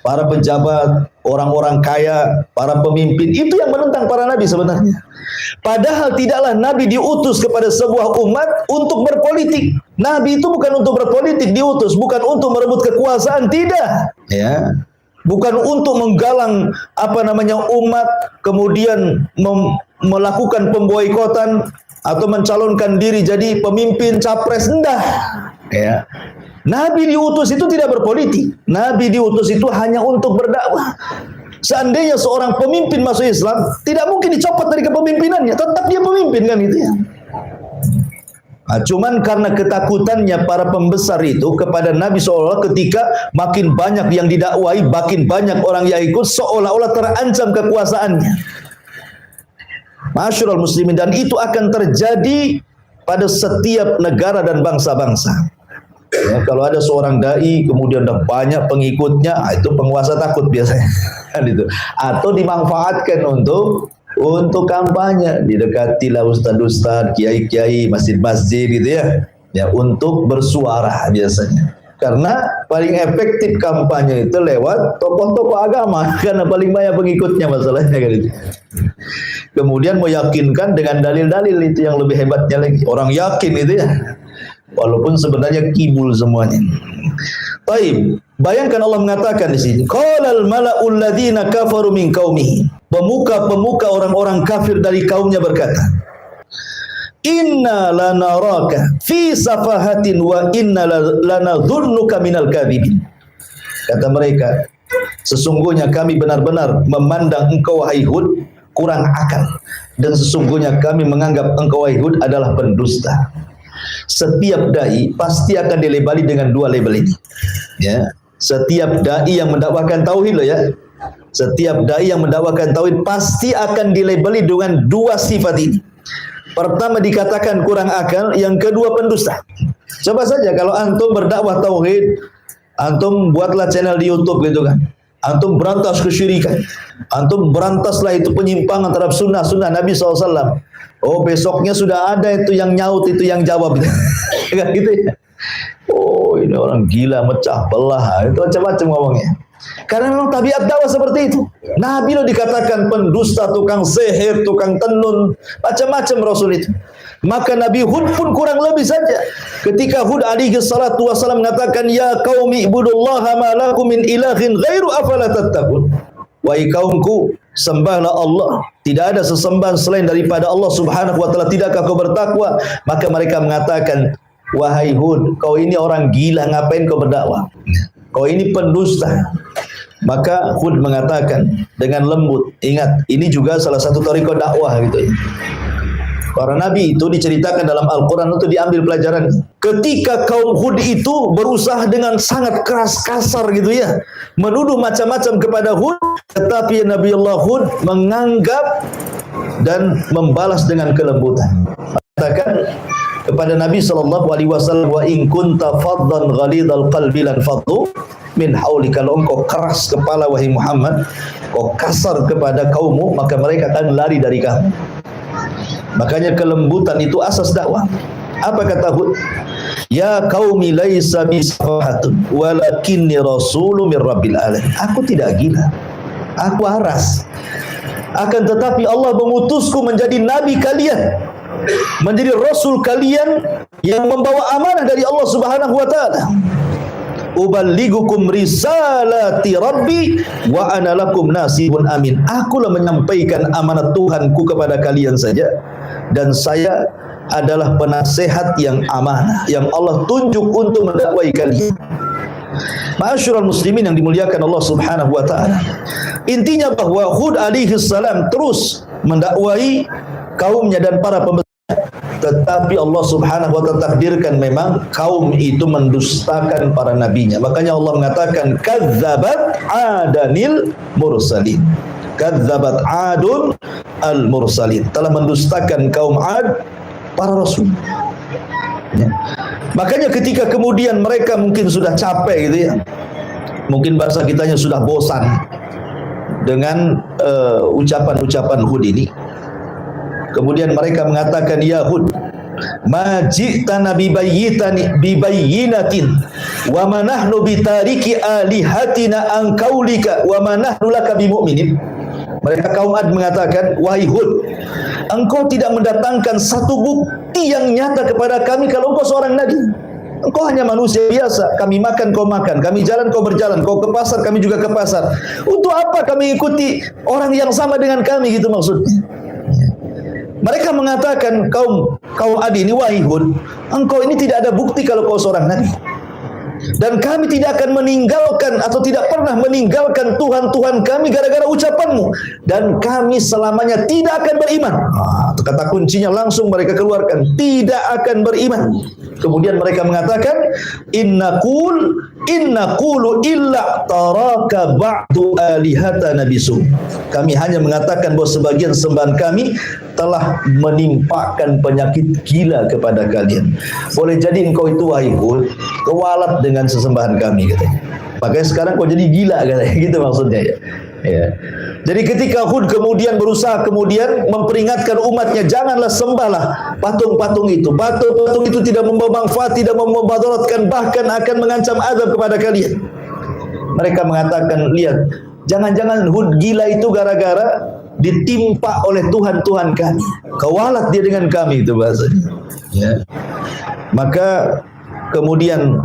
Para pejabat, orang-orang kaya, para pemimpin, itu yang menentang para nabi sebenarnya. Padahal tidaklah nabi diutus kepada sebuah umat untuk berpolitik. Nabi itu bukan untuk berpolitik diutus, bukan untuk merebut kekuasaan, tidak. Ya. Bukan untuk menggalang umat, kemudian melakukan pemboikotan atau mencalonkan diri jadi pemimpin capres, enggak. Ya. Nabi diutus itu tidak berpolitik. Nabi diutus itu hanya untuk berdakwah. Seandainya seorang pemimpin masuk Islam, tidak mungkin dicopot dari kepemimpinannya, tetap dia pemimpin kan itu ya. Nah, cuman karena ketakutannya para pembesar itu kepada Nabi, seolah-olah ketika makin banyak yang didakwai, makin banyak orang yang ikut, seolah-olah terancam kekuasaannya. Masyarul muslimin, dan itu akan terjadi pada setiap negara dan bangsa-bangsa. Ya, kalau ada seorang dai kemudian ada banyak pengikutnya, itu penguasa takut biasanya, kan itu. Atau dimanfaatkan untuk kampanye, didekatilah ustaz-ustaz, kiai-kiai, masjid-masjid gitu ya, ya untuk bersuara biasanya. Karena paling efektif kampanye itu lewat tokoh-tokoh agama, karena paling banyak pengikutnya masalahnya kan itu. Kemudian meyakinkan dengan dalil-dalil, itu yang lebih hebatnya lagi. Orang yakin itu ya, walaupun sebenarnya kibul semuanya. Baik, bayangkan Allah mengatakan di sini, qalal mala'ul ladzina kafaru min qaumihi. Pemuka-pemuka orang-orang kafir dari kaumnya berkata, inna lanaraka fi safahatin wa inna lanadhunnuka minal kadhibin. Kata mereka, sesungguhnya kami benar-benar memandang engkau wahai Hud kurang akal, dan sesungguhnya kami menganggap engkau wahai Hud adalah pendusta. Setiap dai pasti akan dilabeli dengan dua label ini. Ya, setiap dai yang mendakwakan tauhid loh ya. Setiap dai yang mendakwakan tauhid pasti akan dilabeli dengan dua sifat ini. Pertama dikatakan kurang akal, yang kedua pendusta. Coba saja kalau antum berdakwah tauhid, antum buatlah channel di YouTube gitu kan. Antum berantas kesyirikan, antum berantaslah itu penyimpangan terhadap sunnah Nabi SAW. Oh, besoknya sudah ada itu yang nyaut, itu yang jawab gitu. Gitu ya. Oh, ini orang gila, mecah belah, itu macam-macam ngomongnya. Karena memang tabiat dakwah seperti itu. Nabi lo dikatakan pendusta, tukang sihir, tukang tenun, macam-macam Rasul itu. Maka Nabi Hud pun kurang lebih saja. Ketika Hud alaihi salatu wasallam mengatakan, ya qaumi ibudullaha ma lakum min ilahin ghairu afala tattaqun. Wahai kaumku, sembahlah Allah, tidak ada sesembahan selain daripada Allah Subhanahu wa taala, tidakkah kau bertakwa? Maka mereka mengatakan, wahai Hud, kau ini orang gila, ngapain kau berdakwah? Kau ini pendusta. Maka Hud mengatakan dengan lembut, ingat, ini juga salah satu tariqah dakwah gitu ya. Para nabi itu diceritakan dalam Al-Quran itu diambil pelajaran. Ketika kaum Hud itu berusaha dengan sangat keras, kasar gitu ya, menuduh macam-macam kepada Hud, tetapi Nabi Allah Hud menganggap dan membalas dengan kelembutan. Katakan kepada Nabi SAW, wa in kunta faddan ghalidhal qalbi lan faddu min hauli. Kalau engkau keras kepala wahai Muhammad, kau kasar kepada kaummu, maka mereka akan lari dari kamu. Makanya kelembutan itu asas dakwah. Apa kata Hud? Ya qaumi laisa bisafahatun walakinni rasulun mir rabbil alamin. Aku tidak gila, aku waras. Akan tetapi Allah mengutusku menjadi nabi kalian, menjadi rasul kalian yang membawa amanah dari Allah Subhanahu wa taala. Uballigukum risalati rabbi wa ana lakum nasihun amin. Akulah menyampaikan amanat Tuhanku kepada kalian saja, dan saya adalah penasehat yang amanah yang Allah tunjuk untuk mendakwai kalian. Ma'asyiral muslimin yang dimuliakan Allah Subhanahu wa taala. Intinya bahwa Hud alaihi salam terus mendakwai kaumnya dan para pembesar. Tetapi Allah Subhanahu wa taala takdirkan memang kaum itu mendustakan para nabinya. Makanya Allah mengatakan kadzabat adanil mursalin. Kadzabat adun al mursalin. Telah mendustakan kaum Ad para rasul. Ya. Makanya ketika kemudian mereka mungkin sudah capek gitu ya. Mungkin bahasa kitanya sudah bosan dengan ucapan-ucapan Hud ini. Kemudian mereka mengatakan, ya Hud, ma ji'tana bibayyinatin wa ma nahnu bitariki alihatina an qaulika wa ma nahnu laka bimu'minin. Mereka kaum Ad mengatakan, wahai Hud, engkau tidak mendatangkan satu bukti yang nyata kepada kami kalau engkau seorang nabi. Engkau hanya manusia biasa. Kami makan, kau makan. Kami jalan, kau berjalan. Kau ke pasar, kami juga ke pasar. Untuk apa kami ikuti orang yang sama dengan kami, gitu maksudnya. Mereka mengatakan kaum Ad ini, wahai Hud, engkau ini tidak ada bukti kalau kau seorang nabi. Dan kami tidak akan meninggalkan atau tidak pernah meninggalkan Tuhan-Tuhan kami gara-gara ucapanmu. Dan kami selamanya tidak akan beriman. Kata kuncinya langsung mereka keluarkan, tidak akan beriman. Kemudian mereka mengatakan, inna qulu illa taraka ba'du alihatana bisu. Kami hanya mengatakan bahwa sebagian sembahan kami telah menimpakan penyakit gila kepada kalian. Boleh jadi engkau itu, wahai Hud, kewalat dengan sesembahan kami katanya. Makanya sekarang kau jadi gila katanya, gitu maksudnya ya. Ya. Jadi ketika Hud kemudian berusaha memperingatkan umatnya, janganlah sembahlah patung-patung itu. Patung-patung itu tidak membawa manfaat, tidak memudaratkan, bahkan akan mengancam azab kepada kalian. Mereka mengatakan, lihat, jangan-jangan Hud gila itu gara-gara ditimpa oleh Tuhan-Tuhan kami. Kewalat dia dengan kami, itu bahasanya. Ya. Maka kemudian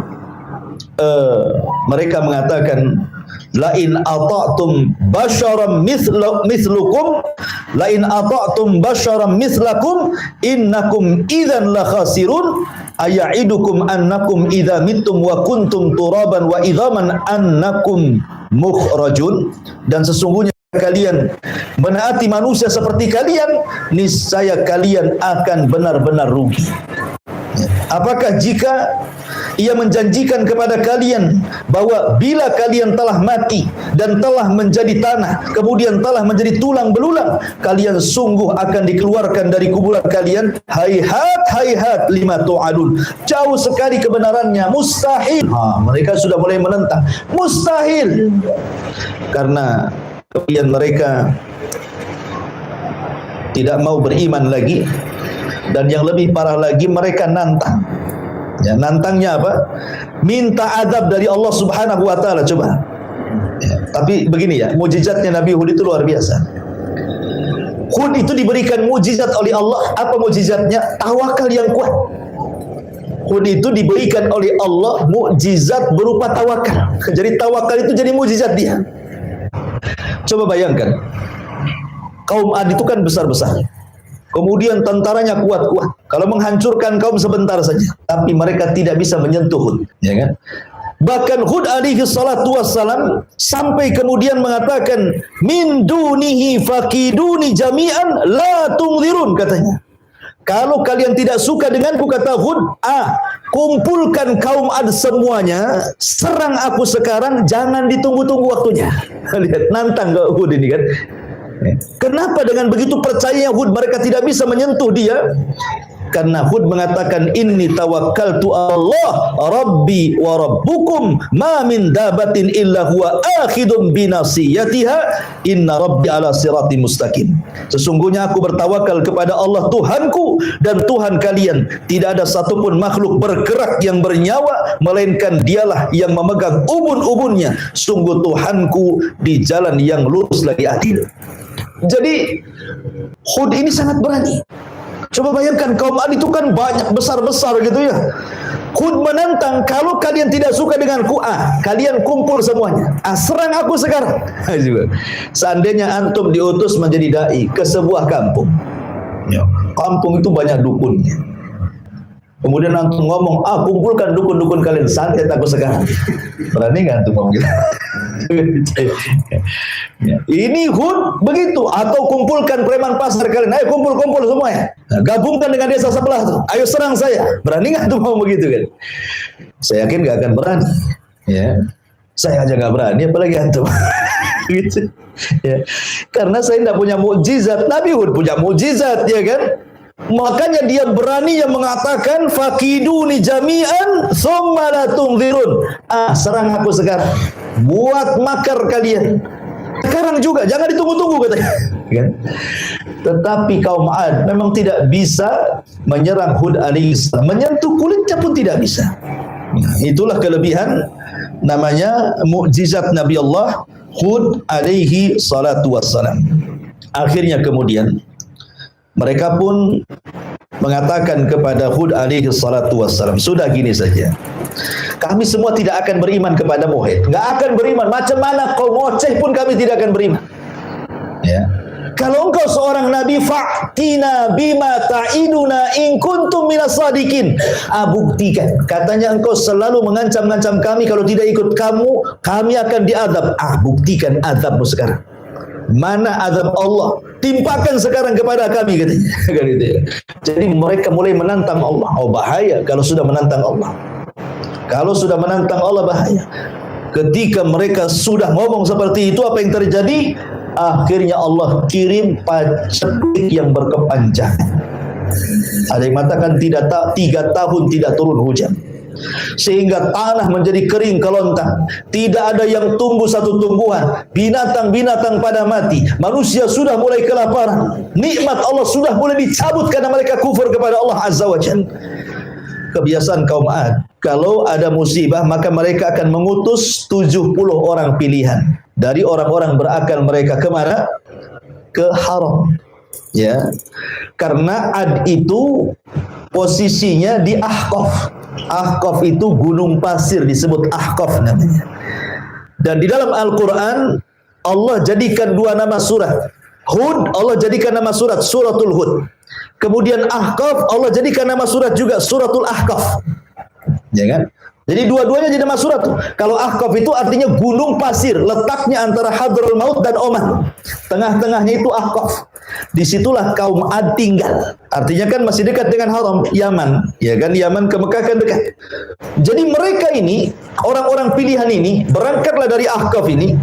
mereka mengatakan, lain ata'tum basyaram mislukum innakum idzan la khasirun aya'idukum annakum idza mittum wa kuntum turaban wa idzaman annakum mukhrajun. Dan sesungguhnya kalian menaati manusia seperti kalian, niscaya kalian akan benar-benar rugi. Apakah jika ia menjanjikan kepada kalian bahwa bila kalian telah mati dan telah menjadi tanah, kemudian telah menjadi tulang belulang, kalian sungguh akan dikeluarkan dari kuburan kalian? Hayhat, hayhat lima tu'adun. Jauh sekali kebenarannya, mustahil. Mereka sudah mulai menentang, mustahil. Karena kemudian mereka tidak mau beriman lagi. Dan yang lebih parah lagi, mereka nantang. Ya, nantangnya apa? Minta azab dari Allah Subhanahu wa taala. Coba. Ya, tapi begini ya, mukjizatnya Nabi Hud itu luar biasa. Hud itu diberikan mukjizat oleh Allah. Apa mukjizatnya? Tawakal yang kuat. Hud itu diberikan oleh Allah mukjizat berupa tawakal. Jadi tawakal itu jadi mukjizat dia. Coba bayangkan. Kaum Ad itu kan besar-besar. Kemudian tentaranya kuat-kuat. Kalau menghancurkan kaum sebentar saja, tapi mereka tidak bisa menyentuh Hud, ya kan? Bahkan Hud alaihi salatu wassalam sampai kemudian mengatakan, min dunihi fakiduni jami'an la tungzirun, katanya. Kalau kalian tidak suka denganku, kata Hud, kumpulkan kaum Ad semuanya, serang aku sekarang, jangan ditunggu-tunggu waktunya. Lihat, nantang ke Hud ini kan. Kenapa dengan begitu percaya Hud mereka tidak bisa menyentuh dia? Karena Hud mengatakan, inni tawakkaltu Allah Rabbi wa Rabbukum ma min dabatin illa huwa akhidun binasiyatiha inna Rabbi ala sirati mustaqim. Sesungguhnya aku bertawakal kepada Allah Tuhanku dan Tuhan kalian. Tidak ada satupun makhluk bergerak yang bernyawa, melainkan dialah yang memegang ubun-ubunnya. Sungguh Tuhanku di jalan yang lurus lagi adil. Jadi Hud ini sangat berani. Coba bayangkan, kaum Ad itu kan banyak, besar-besar gitu ya. Hud menantang, kalau kalian tidak suka denganku, kalian kumpul semuanya, serang aku sekarang. Seandainya antum diutus menjadi dai ke sebuah kampung, ya, kampung itu banyak dukunnya. Kemudian antum ngomong, kumpulkan dukun-dukun kalian, santet aku sekarang. Berani nggak antum ngomong gitu? Ya. Ini Hud begitu. Atau kumpulkan preman pasar kalian, ayo kumpul-kumpul semuanya. Nah, gabungkan dengan desa sebelah tuh, ayo serang saya. Berani nggak antum ngomong begitu kan? Saya yakin nggak akan berani. Ya, saya aja nggak berani, apalagi antum. Gitu. Ya. Karena saya tidak punya mukjizat. Nabi Hud punya mukjizat, ya kan? Makanya dia berani yang mengatakan, fakiduni jami'an summa la tungzirun. Serang aku sekarang, buat makar kalian sekarang juga, jangan ditunggu-tunggu, katanya. Tetapi kaum Ad memang tidak bisa menyerang Hud alaihissalam, menyentuh kulitnya pun tidak bisa. Itulah kelebihan namanya mukjizat Nabi Allah Hud alaihi salatu wassalam. Akhirnya kemudian mereka pun mengatakan kepada Hud alaihi salatu wassalam, sudah gini saja, kami semua tidak akan beriman kepada Muhammad, nggak akan beriman. Macam mana kau ngoceh pun kami tidak akan beriman. Ya. Kalau engkau seorang nabi, fa'tina bima ta'iduna in kuntum minas sadiqin. Buktikan. Katanya engkau selalu mengancam-ngancam kami, kalau tidak ikut kamu, kami akan diazab. Buktikan azabmu sekarang. Mana azab Allah? Timpakan sekarang kepada kami, katanya. Jadi mereka mulai menantang Allah. Bahaya kalau sudah menantang Allah. Kalau sudah menantang Allah, bahaya. Ketika mereka sudah ngomong seperti itu, apa yang terjadi? Akhirnya Allah kirim paceklik yang berkepanjangan. Ada yang mengatakan 3 tahun tidak turun hujan. sehingga tanah menjadi kering kelontang, tidak ada yang tumbuh satu tumbuhan, binatang-binatang pada mati, manusia sudah mulai kelaparan, nikmat Allah sudah mulai dicabut karena mereka kufur kepada Allah Azza wa Jalla. Kebiasaan kaum Ad, kalau ada musibah maka mereka akan mengutus 70 orang pilihan dari orang-orang berakal mereka kemana? Ke haram. Ya, karena Ad itu posisinya di Ahqaf. Ahqaf itu gunung pasir, disebut Ahqaf namanya. Dan di dalam Al-Quran Allah jadikan dua nama surat. Hud, Allah jadikan nama surat Suratul Hud. Kemudian Ahqaf, Allah jadikan nama surat juga Suratul Ahqaf. Ya kan? Jadi dua-duanya jadi nama surat tuh. Kalau Ahqaf itu artinya gunung pasir, letaknya antara Hadraul Maut dan Oman. Tengah-tengahnya itu Ahqaf. Disitulah kaum Ad tinggal. Artinya kan masih dekat dengan haram, Yaman. Ya kan, Yaman ke Mekah kan dekat. Jadi mereka ini, orang-orang pilihan ini, berangkatlah dari Ahqaf ini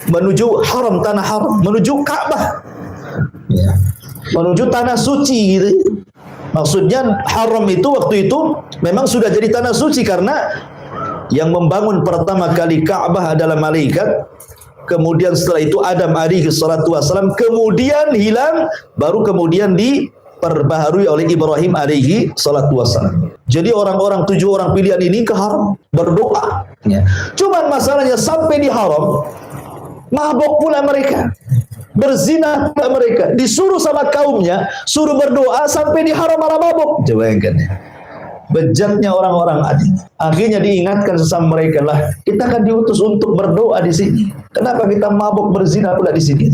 menuju haram, tanah haram, menuju Ka'bah. Ya. Menuju tanah suci gitu. Maksudnya haram itu waktu itu memang sudah jadi tanah suci karena yang membangun pertama kali Ka'bah adalah malaikat. Kemudian setelah itu Adam alaihi salatu wasalam, kemudian hilang, baru kemudian diperbaharui oleh Ibrahim alaihi salatu wasalam. Jadi orang-orang 7 orang pilihan ini ke haram berdoa. Ya. Cuman masalahnya sampai di haram mabok pula mereka, berzina pula mereka, disuruh sama kaumnya suruh berdoa, sampai di haram malah mabok. Coba bayangkan ya, bejatnya orang-orang Ad. Akhirnya diingatkan sesama mereka, lah kita kan diutus untuk berdoa di sini, kenapa kita mabok berzina pula di sini?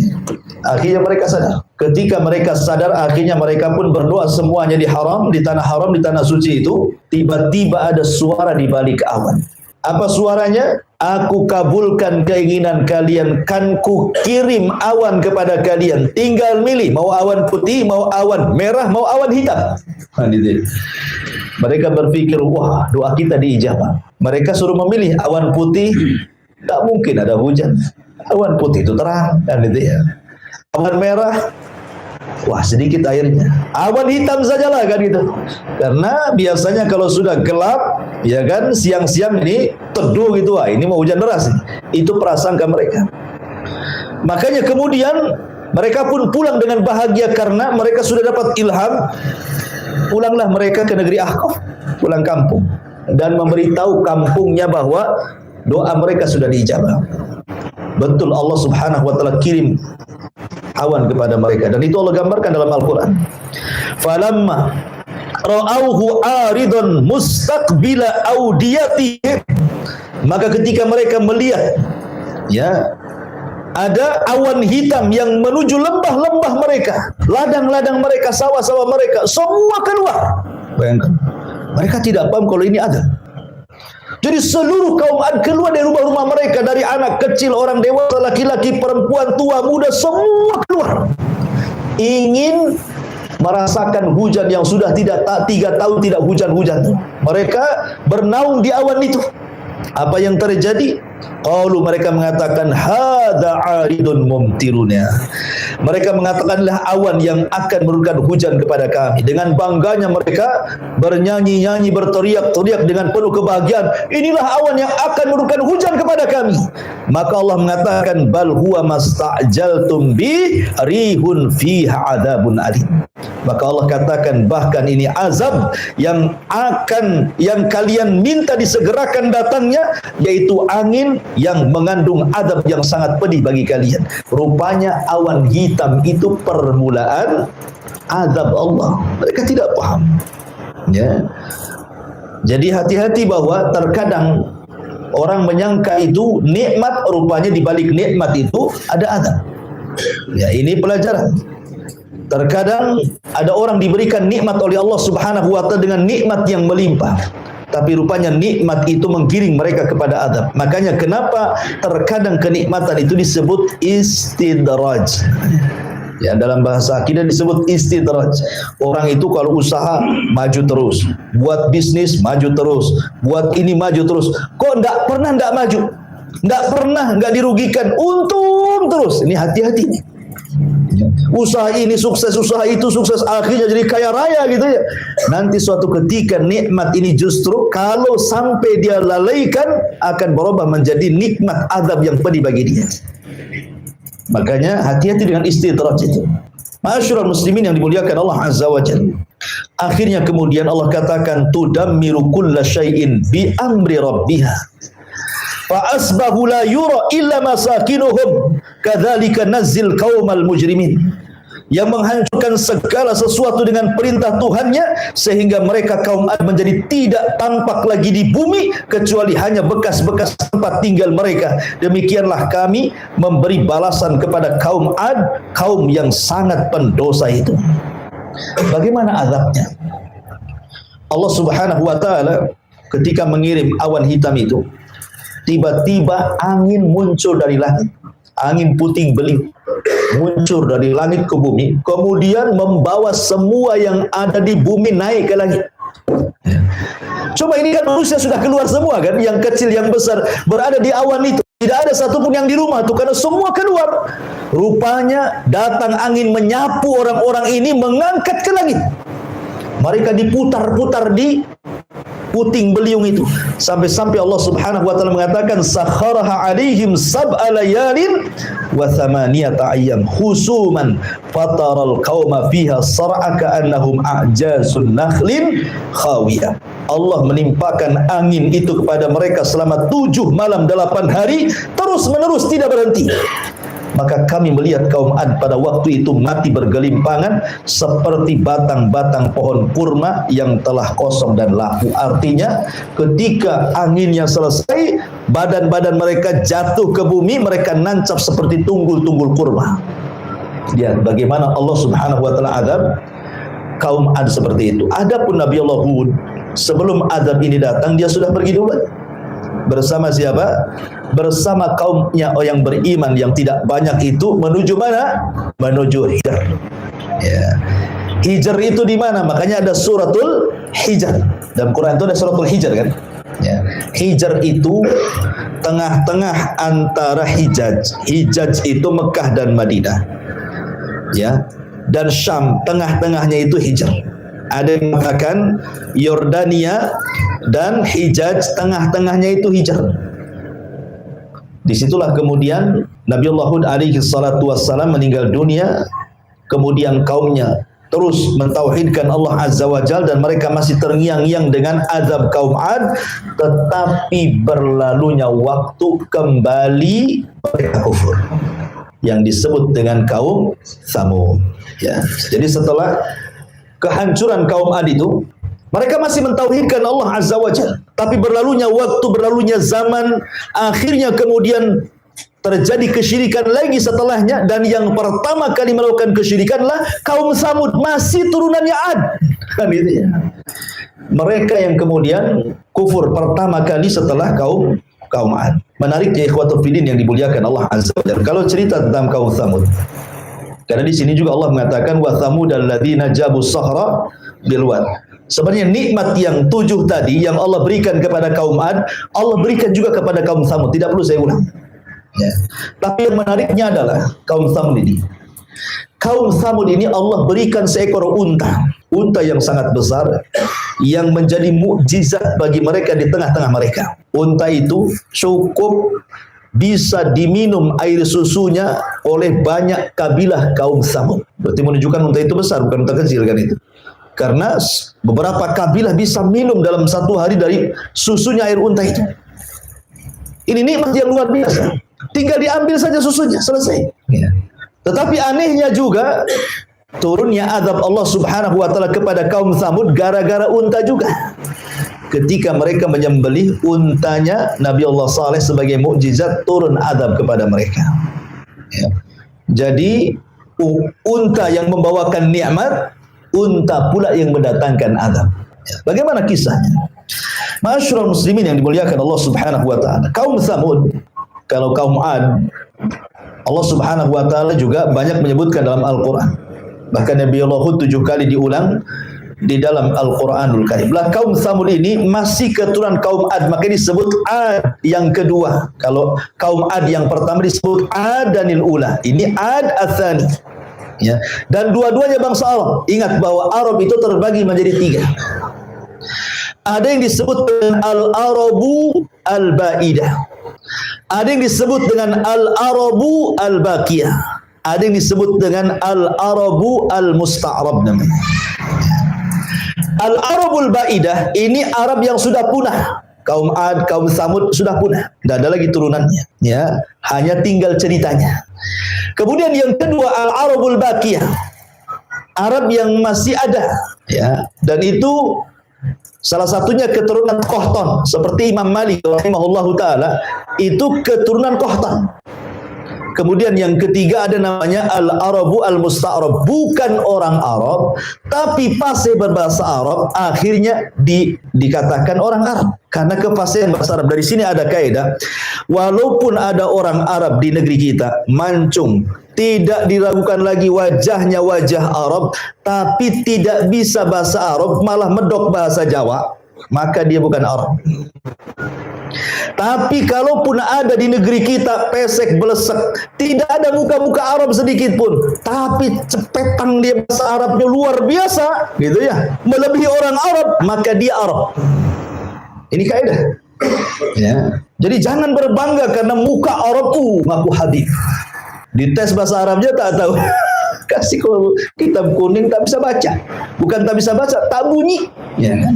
Akhirnya mereka sadar. Ketika mereka sadar, akhirnya mereka pun berdoa semuanya di haram, di tanah suci itu. Tiba-tiba ada suara di balik awan. Apa suaranya? Aku kabulkan keinginan kalian, kan ku kirim awan kepada kalian. Tinggal milih, mau awan putih, mau awan merah, mau awan hitam. Mereka berpikir, wah doa kita diijabah. Mereka suruh memilih awan putih, tak mungkin ada hujan. Awan putih itu terang, kan gitu ya. Awan merah, wah sedikit airnya. Awan hitam sajalah kan gitu. Karena biasanya kalau sudah gelap, ya kan, siang-siang ini teduh gitu, wah ini mau hujan deras. Itu prasangka mereka. Makanya kemudian mereka pun pulang dengan bahagia karena mereka sudah dapat ilham. Pulanglah mereka ke negeri Ahqaf, pulang kampung, dan memberitahu kampungnya bahwa doa mereka sudah diijabah. Betul, Allah Subhanahu wa taala kirim awan kepada mereka, dan itu Allah gambarkan dalam Al-Quran. Falamma ra'auhu aridun mustaqbila audiyatihim, maka ketika mereka melihat, ya, ada awan hitam yang menuju lembah-lembah mereka, ladang-ladang mereka, sawah-sawah mereka, semua keluar. Bayangkan, mereka tidak paham kalau ini ada. Jadi seluruh kaum Ad keluar dari rumah-rumah mereka, dari anak kecil, orang dewasa, laki-laki, perempuan, tua, muda, semua keluar. Ingin merasakan hujan yang sudah 3 tahun tidak hujan-hujan. Mereka bernaung di awan itu. Apa yang terjadi? Qalu, mereka mengatakan, hadza 'aridun mumtiruna. Mereka mengatakanlah awan yang akan menurunkan hujan kepada kami. Dengan bangganya mereka bernyanyi-nyanyi, berteriak-teriak dengan penuh kebahagiaan, inilah awan yang akan menurunkan hujan kepada kami. Maka Allah mengatakan, bal huwa masta'jaltum bi rihun fiha adzabun alim. Maka Allah katakan, bahkan ini azab yang kalian minta disegerakan datangnya, yaitu angin yang mengandung azab yang sangat pedih bagi kalian. Rupanya awan hitam itu permulaan azab Allah. Mereka tidak paham. Ya. Jadi hati-hati bahwa terkadang orang menyangka itu nikmat, rupanya di balik nikmat itu ada azab. Ya, ini pelajaran. Terkadang ada orang diberikan nikmat oleh Allah Subhanahu wa taala dengan nikmat yang melimpah, tapi rupanya nikmat itu menggiring mereka kepada azab. Makanya kenapa terkadang kenikmatan itu disebut istidraj. Ya, dalam bahasa akidah disebut istidraj. Orang itu kalau usaha maju terus, buat bisnis maju terus, buat ini maju terus. Kok enggak pernah enggak maju? Enggak pernah enggak dirugikan, untung terus. Ini hati-hati nih. usaha ini sukses, usaha itu sukses, akhirnya jadi kaya raya gitu ya. Nanti suatu ketika nikmat ini justru kalau sampai dia lalaikan akan berubah menjadi nikmat azab yang pedih bagi dia. Makanya hati-hati dengan istidraj itu. Ma'asyiral muslimin yang dimuliakan Allah Azza wa Jalla. Akhirnya kemudian Allah katakan tudammiru kulla syai'in bi amri rabbiha. Fa asbahu la yura illa masakinuhum kadzalika nazzil qaumal mujrimin. Yang menghancurkan segala sesuatu dengan perintah Tuhannya sehingga mereka kaum Ad menjadi tidak tampak lagi di bumi kecuali hanya bekas-bekas tempat tinggal mereka. Demikianlah kami memberi balasan kepada kaum Ad, kaum yang sangat pendosa itu. Bagaimana azabnya? Allah Subhanahu wa taala ketika mengirim awan hitam itu, tiba-tiba angin muncul dari langit. Angin puting beliung muncul dari langit ke bumi, kemudian membawa semua yang ada di bumi naik ke langit. Coba ini kan manusia sudah keluar semua kan, yang kecil yang besar berada di awan itu. Tidak ada satupun yang di rumah tuh karena semua keluar. Rupanya datang angin menyapu orang-orang ini, mengangkat ke langit. Mereka diputar-putar di puting beliung itu sampai-sampai Allah Subhanahu wa taala mengatakan sakharaha alaihim sab'a layalin wa thamaniyata ayyam husuman fataral qauma fiha sar'a ka'annahum a'jazun nakhlin khawiyah. Allah menimpakan angin itu kepada mereka selama 7 malam 8 hari terus menerus tidak berhenti. Maka kami melihat kaum Ad pada waktu itu mati bergelimpangan seperti batang-batang pohon kurma yang telah kosong dan laku. Artinya ketika anginnya selesai, badan-badan mereka jatuh ke bumi, mereka nancap seperti tunggul-tunggul kurma. Lihat bagaimana Allah Subhanahu wa taala azab kaum Ad seperti itu. Adapun Nabi Allah Hud, sebelum azab ini datang dia sudah pergi dulu. Bersama siapa? Bersama kaumnya yang beriman yang tidak banyak itu menuju mana? Menuju Hijr. Ya. Hijr itu di mana? Makanya ada suratul Hijr. Dalam Quran itu ada suratul Hijr kan? Ya. Hijr itu tengah-tengah antara Hijaz. Hijaz itu Mekah dan Madinah. Ya. Dan Syam, tengah-tengahnya itu Hijr. Ada yang mengatakan Yordania dan Hijaz, tengah-tengahnya itu Hijr. Disitulah kemudian Nabi Allah Hud alaihi salatu wassalam meninggal dunia. Kemudian kaumnya terus mentauhidkan Allah Azza wa Jalla dan mereka masih terngiang-ngiang dengan azab kaum Ad. Tetapi berlalunya waktu kembali mereka kufur, yang disebut dengan kaum Tsamud. Ya. Jadi setelah kehancuran kaum Ad itu, mereka masih mentauhidkan Allah Azza wa Jalla. Tapi berlalunya waktu, berlalunya zaman, akhirnya kemudian terjadi kesyirikan lagi setelahnya. Dan yang pertama kali melakukan kesyirikanlah kaum Tsamud, masih turunannya Ad. Kan gitu ya. Mereka yang kemudian kufur pertama kali setelah kaum Ad. Menariknya ikhwatul fillah yang dimuliakan Allah Azza wa Jalla, kalau cerita tentang kaum Tsamud, karena di sini juga Allah mengatakan wa tsamud alladzina jabu sahra bil wad. Sebenarnya nikmat yang 7 tadi yang Allah berikan kepada kaum Ad, Allah berikan juga kepada kaum Tsamud. Tidak perlu saya ulang. Ya. Tapi yang menariknya adalah kaum Tsamud ini. Kaum Tsamud ini Allah berikan seekor unta yang sangat besar, yang menjadi mukjizat bagi mereka di tengah-tengah mereka. Unta itu cukup bisa diminum air susunya oleh banyak kabilah kaum Tsamud. Berarti menunjukkan unta itu besar, bukan unta kecil kan itu. Karena beberapa kabilah bisa minum dalam 1 hari dari susunya air unta itu. Ini nikmat yang luar biasa. Tinggal diambil saja susunya, selesai. Ya. Tetapi anehnya juga turunnya azab Allah Subhanahu wa taala kepada kaum Tsamud gara-gara unta juga. Ketika mereka menyembelih untanya Nabi Allah Saleh sebagai mukjizat, turun azab kepada mereka. Ya. Jadi unta yang membawakan nikmat, unta pula yang mendatangkan azab. Ya. Bagaimana kisahnya? Ma'asyiral muslimin yang dimuliakan Allah Subhanahu wa taala. Kaum Tsamud, kalau kaum Ad, Allah Subhanahu wa taala juga banyak menyebutkan dalam Al-Qur'an. Bahkan Nabi Allah Hud 7 kali diulang di dalam Al-Quranul Karim. Lah kaum Tsamud ini masih keturunan kaum Ad, maka disebut Ad yang kedua. Kalau kaum Ad yang pertama disebut Adanil Ula, ini Ad Atsani. Ya. Dan dua-duanya bangsa Arab. Ingat bahwa Arab itu terbagi menjadi 3. Ada yang disebut dengan Al-Arabu Al-Ba'idah. Ada yang disebut dengan Al-Arabu Al-Baqiyah. Ada yang disebut dengan Al-Arabu Al-Musta'rab namanya. Al-Arabul Ba'idah ini Arab yang sudah punah. Kaum Ad, kaum Samud sudah punah. Tidak ada lagi turunannya. Ya, hanya tinggal ceritanya. Kemudian yang kedua Al-Arabul Baqiyah. Arab yang masih ada. Ya, dan itu salah satunya keturunan Qahtan, seperti Imam Malik rahimahullahu taala itu keturunan Qahtan. Kemudian yang ketiga ada namanya Al-Arabu Al-Musta'rab, bukan orang Arab tapi fasih berbahasa Arab, akhirnya dikatakan orang Arab karena kefasihan bahasa Arab. Dari sini ada kaidah, walaupun ada orang Arab di negeri kita, mancung, tidak diragukan lagi wajahnya wajah Arab, tapi tidak bisa bahasa Arab, malah medok bahasa Jawa, maka dia bukan Arab. Tapi kalaupun ada di negeri kita pesek belesek, tidak ada muka-muka Arab sedikit pun, tapi cepetang dia bahasa Arabnya luar biasa, gitu ya, melebihi orang Arab, maka dia Arab. Ini kaidah. Ya. Jadi jangan berbangga karena muka Arab ngaku Habib. Dites bahasa Arabnya tak tahu. Kasih kitab kuning tak bisa baca. Bukan tak bisa baca, tak bunyi. Ya kan?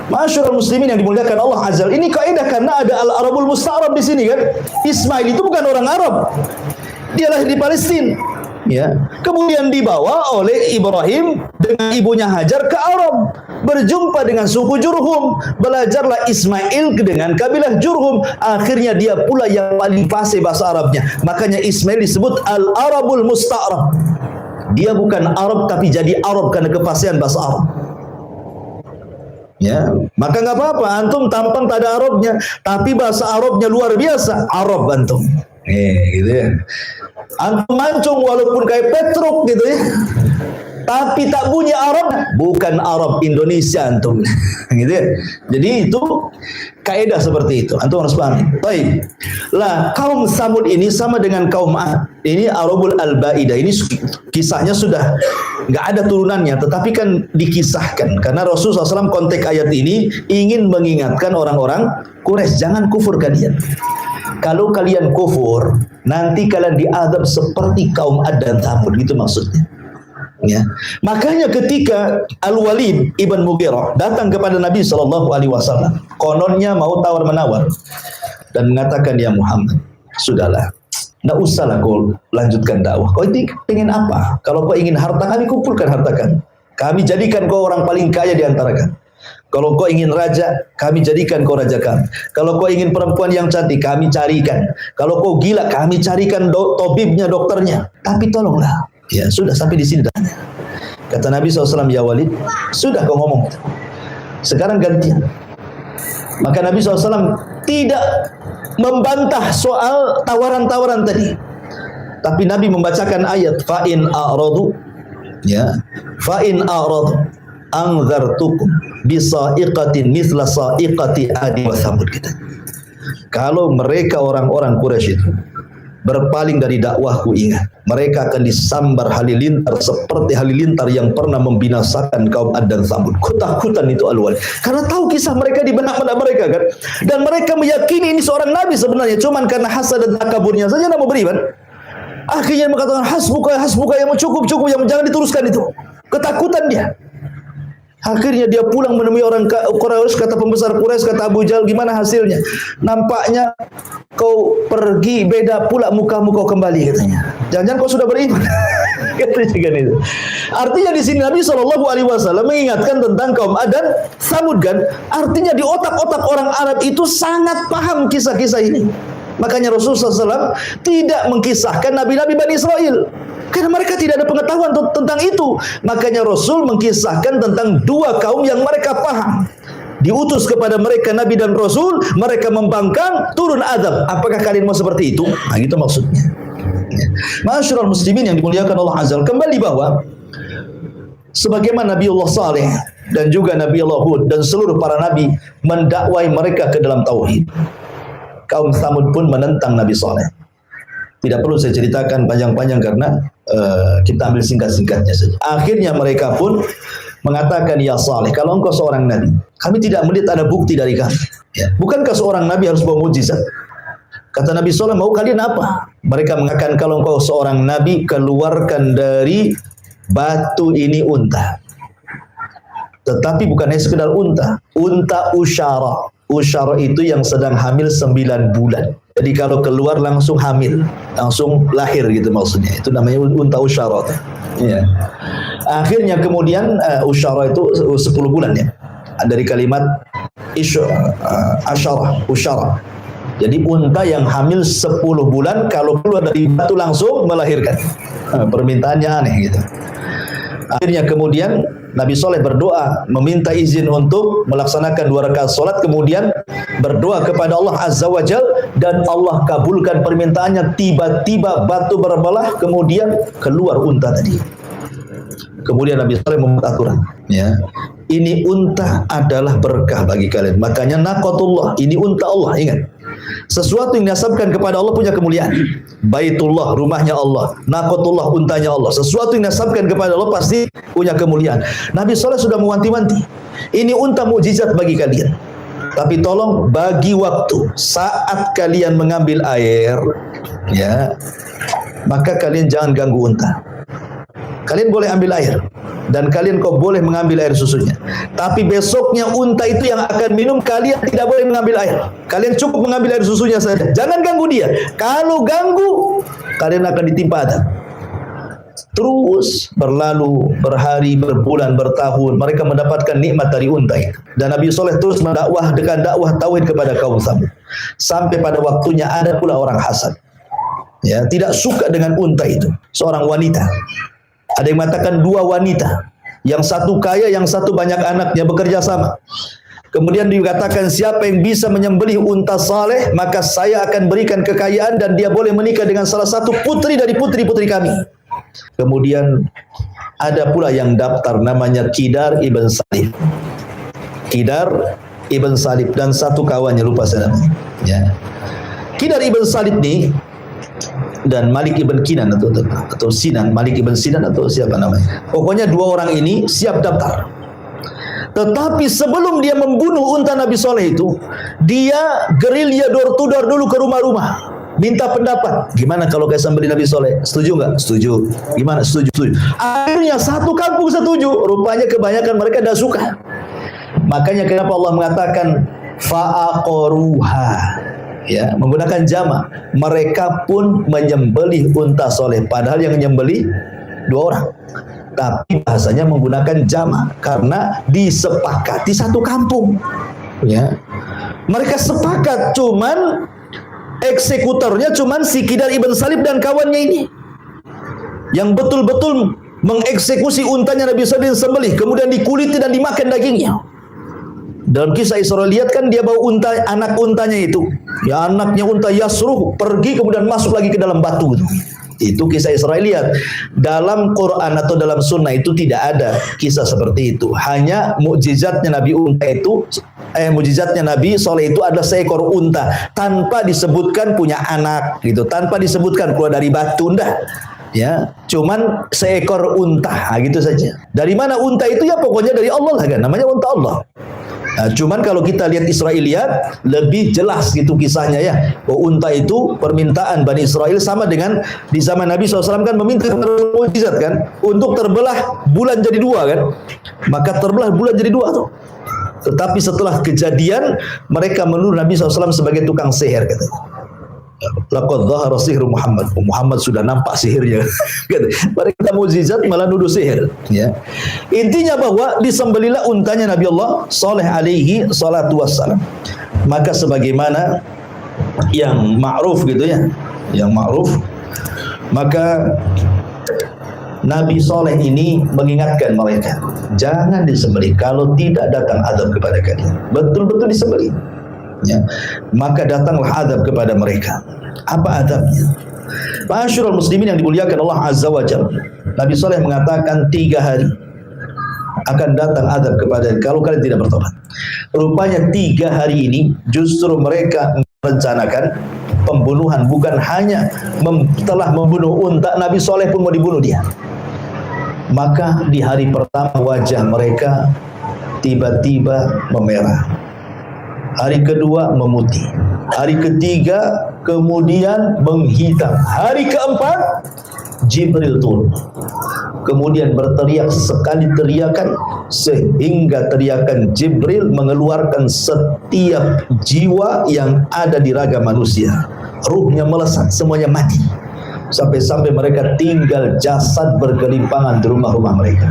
Masyarul muslimin yang dimuliakan Allah Azza. Ini kaidah karena ada Al-Arabul Musta'rab di sini kan. Ismail itu bukan orang Arab. Dia lahir di Palestina. Ya. Kemudian dibawa oleh Ibrahim dengan ibunya Hajar ke Arab. Berjumpa dengan suku Jurhum. Belajarlah Ismail dengan kabilah Jurhum. Akhirnya dia pula yang paling fasih bahasa Arabnya. Makanya Ismail disebut Al-Arabul Musta'rab. Dia bukan Arab tapi jadi Arab karena kefasihan bahasa Arab. Ya, maka nggak apa-apa antum tampang tak ada Arabnya, tapi bahasa Arabnya luar biasa, Arab antum. Gitu ya. Antum mancung walaupun kayak Petruk gitu ya. Tapi tak bunyi Arab, bukan Arab Indonesia antum. Gitu ya. Jadi itu kaidah seperti itu. Antum harus pahami. Baik. Lah, kaum Samud ini sama dengan kaum Ad. Ini Arabul Al-Ba'idah. Ini kisahnya sudah nggak ada turunannya, tetapi kan dikisahkan karena Rasulullah SAW konteks ayat ini ingin mengingatkan orang-orang Quraisy, jangan kufur kalian. Kalau kalian kufur, nanti kalian diazab seperti kaum Ad dan Thamud, gitu maksudnya. Ya. Makanya ketika Al-Walid ibn Mughirah datang kepada Nabi SAW, kononnya mau tawar-menawar dan mengatakan, ya Muhammad, sudahlah, tidak usahlah kau lanjutkan dakwah. Kau ini ingin apa? Kalau kau ingin harta, kami kumpulkan harta kami. Kami jadikan kau orang paling kaya di antara kami. Kalau kau ingin raja, kami jadikan kau raja kami. Kalau kau ingin perempuan yang cantik, kami carikan. Kalau kau gila, kami carikan tabibnya, dokternya. Tapi tolonglah. Ya sudah, sampai di sini dah. Kata Nabi SAW, ya Walid, sudah kau ngomong. Sekarang gantian. Maka Nabi SAW tidak membantah soal tawaran-tawaran tadi. Tapi Nabi membacakan ayat, fa'in a'radu, ya, fa'in a'radu anzartukum bisa'iqatin mithla sa'iqati adi wa thamud. Kalau mereka orang-orang Quraisy itu berpaling dari dakwahku, ingat, mereka akan disambar halilintar seperti halilintar yang pernah membinasakan kaum Ad dan Thamud. Ketakutan itu Al-Walid, karena tahu kisah mereka di benak-benak mereka kan, dan mereka meyakini ini seorang nabi sebenarnya, cuman karena hasad dan takaburnya saja tidak mau beriman. Akhirnya mengatakan hasbuka yang cukup yang jangan diteruskan itu. Ketakutan dia. Akhirnya dia pulang menemui orang Quraisy, kata pembesar Quraisy, kata Abu Jahal, gimana hasilnya? Nampaknya kau pergi, beda pula mukamu kau kembali, katanya. Jangan-jangan kau sudah beriman. Katanya itu. Artinya di sini Nabi SAW mengingatkan tentang kaum Ad dan Thamud kan. Artinya di otak-otak orang Arab itu sangat paham kisah-kisah ini. Makanya Rasulullah SAW tidak mengkisahkan nabi-nabi Bani Israel, karena mereka tidak ada pengetahuan tentang itu. Makanya Rasul mengkisahkan tentang dua kaum yang mereka paham. Diutus kepada mereka Nabi dan Rasul, mereka membangkang, turun azab. Apakah kalian mau seperti itu? Nah, itu maksudnya. Masyarul muslimin yang dimuliakan Allah Azza. Kembali bahwa sebagaimana Nabiullah Saleh dan juga Nabiullah Hud dan seluruh para nabi mendakwai mereka ke dalam tauhid, kaum Thamud pun menentang Nabi Saleh. Tidak perlu saya ceritakan panjang-panjang karena kita ambil singkat-singkatnya saja. Akhirnya mereka pun mengatakan, ya Saleh, kalau engkau seorang nabi, kami tidak melihat ada bukti dari kamu. Ya. Bukankah seorang nabi harus bawa mujizat? Kata Nabi Saleh, mau kalian apa? Mereka mengatakan, kalau engkau seorang nabi, keluarkan dari batu ini unta. Tetapi bukan hanya sekedar unta usyara. Usyara itu yang sedang hamil 9 bulan. Jadi kalau keluar langsung hamil, langsung lahir gitu maksudnya. Itu namanya unta usyara. Ya. Akhirnya kemudian usyara itu 10 bulan ya. Dari kalimat usyara. Jadi unta yang hamil 10 bulan kalau keluar dari batu langsung melahirkan. Permintaannya aneh gitu. Akhirnya kemudian Nabi Saleh berdoa meminta izin untuk melaksanakan 2 rakaat salat, kemudian berdoa kepada Allah Azza wa Jal, dan Allah kabulkan permintaannya. Tiba-tiba batu berbelah, kemudian keluar unta tadi. Kemudian Nabi Saleh membuat aturan, ya. Ini unta adalah berkah bagi kalian. Makanya naqatullah, ini unta Allah, ingat. Sesuatu yang dinasabkan kepada Allah punya kemuliaan. Baitullah, rumahnya Allah. Naqatullah, untanya Allah. Sesuatu yang dinasabkan kepada Allah pasti punya kemuliaan. Nabi Saleh sudah mewanti-wanti. Ini unta mukjizat bagi kalian. Tapi tolong bagi waktu. Saat kalian mengambil air, ya, maka kalian jangan ganggu unta. Kalian boleh ambil air dan kalian kok boleh mengambil air susunya. Tapi besoknya unta itu yang akan minum, kalian tidak boleh mengambil air. Kalian cukup mengambil air susunya saja. Jangan ganggu dia. Kalau ganggu, kalian akan ditimpa adab. Terus berlalu berhari, berbulan, bertahun, mereka mendapatkan nikmat dari unta itu. Dan Nabi Saleh terus mendakwahkan dakwah tauhid kepada kaum Tsamud. Sampai pada waktunya ada pula orang hasad, ya, tidak suka dengan unta itu. Seorang wanita. Ada yang mengatakan 2 wanita, yang satu kaya, yang satu banyak anaknya, bekerja sama. Kemudian dikatakan, siapa yang bisa menyembelih unta Saleh, maka saya akan berikan kekayaan dan dia boleh menikah dengan salah satu putri dari putri-putri kami. Kemudian ada pula yang daftar, namanya Qidar ibn Salib. Qidar ibn Salib dan satu kawannya, lupa saya namanya. Ya. Qidar ibn Salib ini dan Malik ibn Kinan atau Sinan, Malik ibn Sinan atau siapa namanya. Pokoknya 2 orang ini siap daftar. Tetapi sebelum dia membunuh unta Nabi Saleh itu, dia gerilya door to door dulu ke rumah-rumah, minta pendapat. Gimana kalau kayak sembelih Nabi Saleh? Setuju nggak? Setuju. Gimana? Setuju. Setuju. Akhirnya satu kampung setuju. Rupanya kebanyakan mereka tidak suka. Makanya kenapa Allah mengatakan fa'aqaruha, ya, menggunakan jama. Mereka pun menyembelih unta Saleh, padahal yang menyembelih 2 orang. Tapi bahasanya menggunakan jama karena disepakati satu kampung. Ya, mereka sepakat, cuman eksekutornya cuman si Qidar ibn Salib dan kawannya ini, yang betul-betul mengeksekusi untanya Nabi Saleh sembelih, kemudian dikuliti dan dimakan dagingnya. Dalam kisah Israiliyat kan dia bawa unta, anak untanya itu, ya, anaknya unta Yasruh pergi kemudian masuk lagi ke dalam batu itu. Itu kisah Israiliyat. Dalam Quran atau dalam Sunnah itu tidak ada kisah seperti itu. Hanya mukjizatnya Nabi unta itu, mukjizatnya Nabi Saleh itu adalah seekor unta tanpa disebutkan punya anak gitu, tanpa disebutkan keluar dari batu, enggak. Ya, cuman seekor unta, gitu saja. Dari mana unta itu? Ya pokoknya dari Allah lah kan, namanya unta Allah. Nah, cuman kalau kita lihat Israiliyat lebih jelas gitu kisahnya, ya. Oh, unta itu permintaan Bani Israel sama dengan di zaman Nabi SAW kan meminta mukjizat kan untuk terbelah bulan jadi 2 kan. Maka terbelah bulan jadi 2 tuh. Tetapi setelah kejadian mereka menuduh Nabi SAW sebagai tukang sihir katanya. Laqad dhahara sihru Muhammad. Muhammad sudah nampak sihirnya. Mereka mukjizat malah nuduh sihir. Ya. Intinya bahwa disembelilah untanya Nabi Allah Saleh alaihi salatu wassalam. Maka sebagaimana yang ma'ruf gitu ya, yang ma'ruf, maka Nabi Saleh ini mengingatkan mereka, jangan disembelih, kalau tidak datang azab kepada kalian. Betul-betul disembelih. Ya, maka datanglah azab kepada mereka. Apa azabnya? Ma'asyiral muslimin yang dimuliakan Allah Azza wa Jalla, Nabi Saleh mengatakan 3 hari akan datang azab kepada kalau kalian tidak bertobat. Rupanya 3 hari ini justru mereka merencanakan pembunuhan, bukan hanya telah membunuh unta, Nabi Soleh pun mau dibunuh dia. Maka di hari pertama wajah mereka tiba-tiba memerah, hari kedua memutih, hari ketiga kemudian menghitam, hari keempat Jibril turun, kemudian berteriak sekali teriakan sehingga teriakan Jibril mengeluarkan setiap jiwa yang ada di raga manusia, ruhnya melesat, semuanya mati, sampai-sampai mereka tinggal jasad bergelimpangan di rumah-rumah mereka.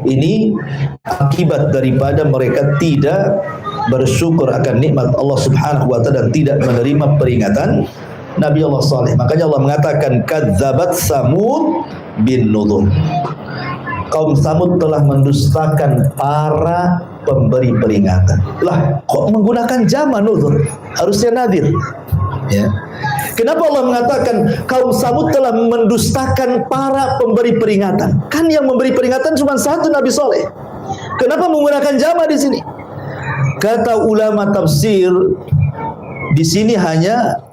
Ini akibat daripada mereka tidak bersyukur akan nikmat Allah Subhanahu wa taala dan tidak menerima peringatan Nabi Allah Saleh. Makanya Allah mengatakan kadzabat Samud bin Nudhur. Kaum Samud telah mendustakan para pemberi peringatan. Lah, kok menggunakan jama Nudhur? Harusnya nadir. Ya. Kenapa Allah mengatakan kaum Samud telah mendustakan para pemberi peringatan? Kan yang memberi peringatan cuma satu, Nabi Saleh. Kenapa menggunakan jama di sini? Kata ulama tafsir, di sini hanya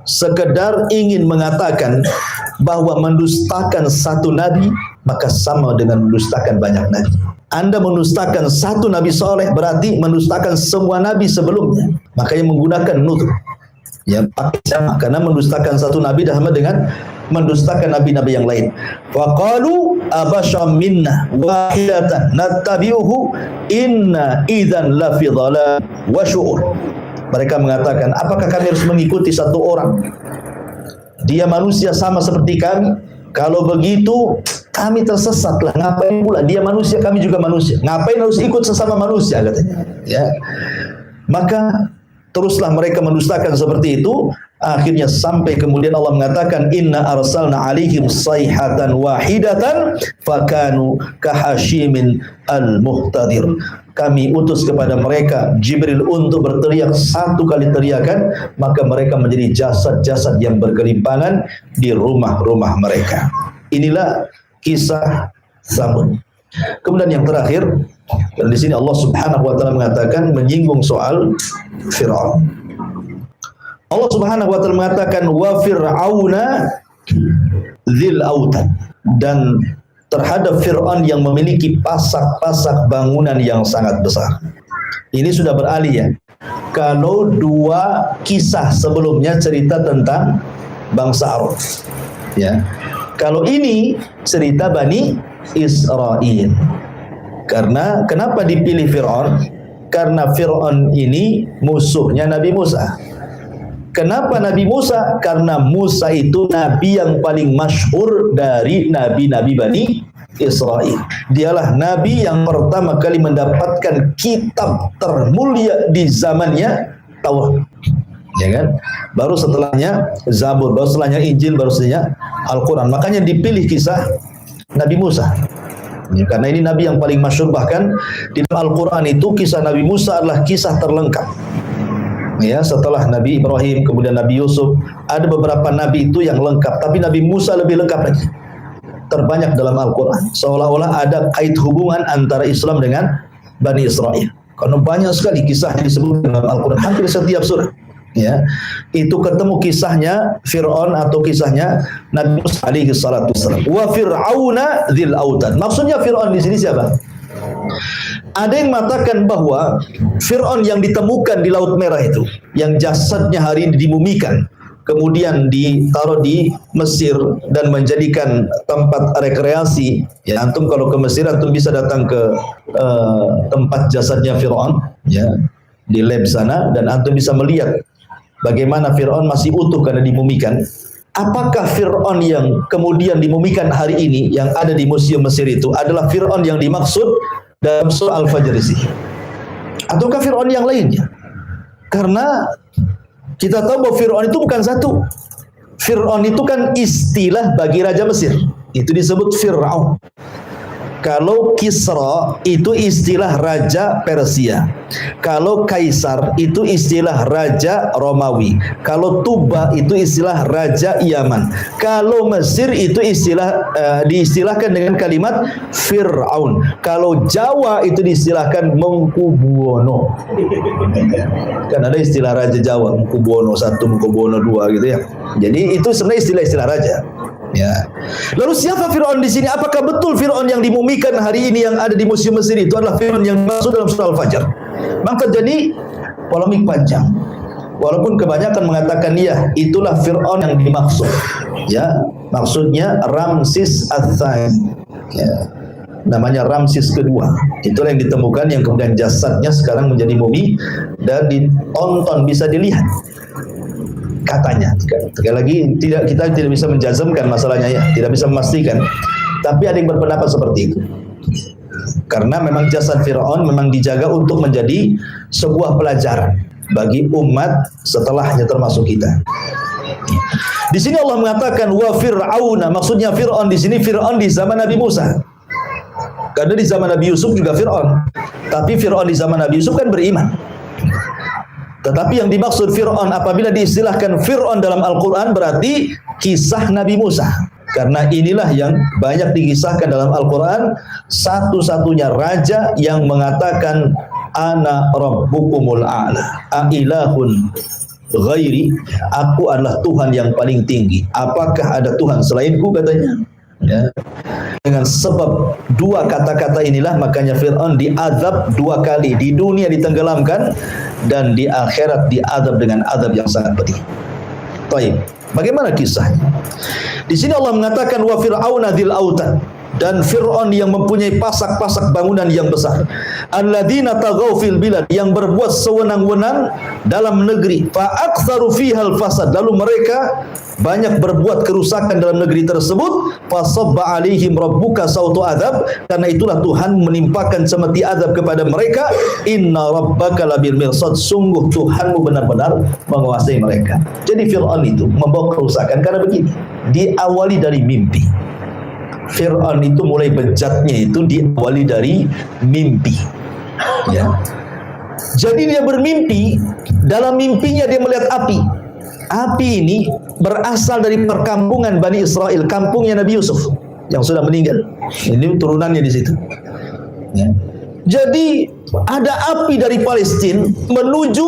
sekedar ingin mengatakan bahwa mendustakan satu nabi maka sama dengan mendustakan banyak nabi. Anda mendustakan satu Nabi Saleh berarti mendustakan semua nabi sebelumnya. Makanya menggunakan nudhur. Ya, pakai sama karena mendustakan satu nabi sama dengan mendustakan nabi-nabi yang lain. Wa qalu abasham minna wahidatan nattabi'uhu inna idzan la fi dhalal wa syu'ur. Mereka mengatakan, apakah kami harus mengikuti satu orang? Dia manusia sama seperti kami. Kalau begitu, kami tersesat lah. Ngapain pula? Dia manusia, kami juga manusia. Ngapain harus ikut sesama manusia? Katanya. Ya. Maka teruslah mereka mendustakan seperti itu. Akhirnya sampai kemudian Allah mengatakan inna arsalna alaihim sayhatan wahidatan fakanu kahashimin al-muhtadir. Kami utus kepada mereka Jibril untuk berteriak satu kali teriakan, maka mereka menjadi jasad-jasad yang bergelimpangan di rumah-rumah mereka. Inilah kisah Samud. Kemudian yang terakhir, dan di sini Allah Subhanahu wa taala mengatakan menyinggung soal Firaun. Allah Subhanahu wa taala mengatakan wa fir'auna dzil autad, dan terhadap Fir'aun yang memiliki pasak-pasak bangunan yang sangat besar. Ini sudah beralih ya. Kalau dua kisah sebelumnya cerita tentang bangsa Arab. Ya. Kalau ini cerita Bani Israel. Karena kenapa dipilih Fir'aun? Karena Fir'aun ini musuhnya Nabi Musa. Kenapa Nabi Musa? Karena Musa itu nabi yang paling masyhur dari nabi-nabi Bani Israel. Dialah nabi yang pertama kali mendapatkan kitab termulia di zamannya, Taurat. Ya kan? Baru setelahnya Zabur, baru setelahnya Injil, baru setelahnya Al-Quran. Makanya dipilih kisah Nabi Musa. Ya, karena ini nabi yang paling masyhur, bahkan di dalam Al-Quran itu kisah Nabi Musa adalah kisah terlengkap. Ya, setelah Nabi Ibrahim, kemudian Nabi Yusuf, ada beberapa nabi itu yang lengkap, tapi Nabi Musa lebih lengkap lagi. Terbanyak dalam Al-Quran. Seolah-olah ada kait hubungan antara Islam dengan Bani Israel. Karena banyak sekali kisah yang disebut dalam Al-Quran, hampir setiap surah. Ya, itu ketemu kisahnya Fir'aun atau kisahnya Nabi Musa alaihi salatu wassalam. Wa fir'auna dzil autad. Maksudnya Fir'aun di sini siapa? Ada yang mengatakan bahwa Fir'aun yang ditemukan di Laut Merah itu, yang jasadnya hari ini dimumikan, kemudian ditaruh di Mesir dan menjadikan tempat rekreasi. Ya, antum kalau ke Mesir, antum bisa datang ke tempat jasadnya Fir'aun, ya, di lab sana, dan antum bisa melihat bagaimana Fir'aun masih utuh karena dimumikan. Apakah Fir'aun yang kemudian dimumikan hari ini yang ada di Museum Mesir itu adalah Fir'aun yang dimaksud dalam surah Al-Fajr ini, ataukah Fir'aun yang lainnya? Karena kita tahu bahwa Fir'aun itu bukan satu. Fir'aun itu kan istilah bagi raja Mesir. Itu disebut Fir'aun. Kalau Kisra itu istilah raja Persia. Kalau Kaisar itu istilah raja Romawi. Kalau Tuba itu istilah raja Yaman. Kalau Mesir itu diistilahkan dengan kalimat Fir'aun. Kalau Jawa itu diistilahkan Mengkubuwono. Kan ada istilah raja Jawa, Mengkubuwono 1, Mengkubuwono 2 gitu ya. Jadi itu sebenarnya istilah-istilah raja. Ya. Lalu siapa Fir'aun di sini? Apakah betul Fir'aun yang dimumikan hari ini yang ada di Museum Mesir itu adalah Fir'aun yang masuk dalam surah Al-Fajr? Maka jadi polemik panjang. Walaupun kebanyakan mengatakan ya, itulah Fir'aun yang dimaksud. Ya, maksudnya Ramsis Ats-Tsani. Ya. Namanya Ramsis kedua. Itulah yang ditemukan, yang kemudian jasadnya sekarang menjadi mumi dan ditonton, bisa dilihat. Katanya, sekali lagi kita tidak bisa menjazmkan masalahnya ya, tidak bisa memastikan. Tapi ada yang berpendapat seperti itu. Karena memang jasad Fir'aun memang dijaga untuk menjadi sebuah pelajaran bagi umat setelahnya termasuk kita. Di sini Allah mengatakan wa Fir'auna, maksudnya Fir'aun di sini Fir'aun di zaman Nabi Musa. Karena di zaman Nabi Yusuf juga Fir'aun. Tapi Fir'aun di zaman Nabi Yusuf kan beriman. Tetapi yang dimaksud Fir'aun apabila diistilahkan Fir'aun dalam Al-Quran berarti kisah Nabi Musa. Karena inilah yang banyak dikisahkan dalam Al-Quran, satu-satunya raja yang mengatakan Ana Rabbukumul A'la, A'ilahun ghairi, aku adalah Tuhan yang paling tinggi. Apakah ada Tuhan selainku, katanya. Ya. Dengan sebab dua kata-kata inilah makanya Fir'aun diazab 2 kali, di dunia ditenggelamkan dan di akhirat diazab dengan azab yang sangat pedih. Baik, bagaimana kisahnya? Di sini Allah mengatakan wa fir'auna dzil autad, dan Fir'aun yang mempunyai pasak-pasak bangunan yang besar, alladzina taghaw fil bilad, yang berbuat sewenang-wenang dalam negeri, fa aktsaru fihal fasad, lalu mereka banyak berbuat kerusakan dalam negeri tersebut, fasabba alaihim rabbuka sautu adzab, karena itulah Tuhan menimpakan semeti azab kepada mereka, inna rabbaka labil mirsad, sungguh Tuhanmu benar-benar menguasai mereka. Jadi Fir'aun itu membawa kerusakan karena begini, diawali dari mimpi. Fir'aun itu mulai bejatnya itu diawali dari mimpi. Ya. Jadi dia bermimpi, dalam mimpinya dia melihat api. Api ini berasal dari perkampungan Bani Israel, kampungnya Nabi Yusuf yang sudah meninggal. Ini turunannya di situ. Ya. Jadi ada api dari Palestina menuju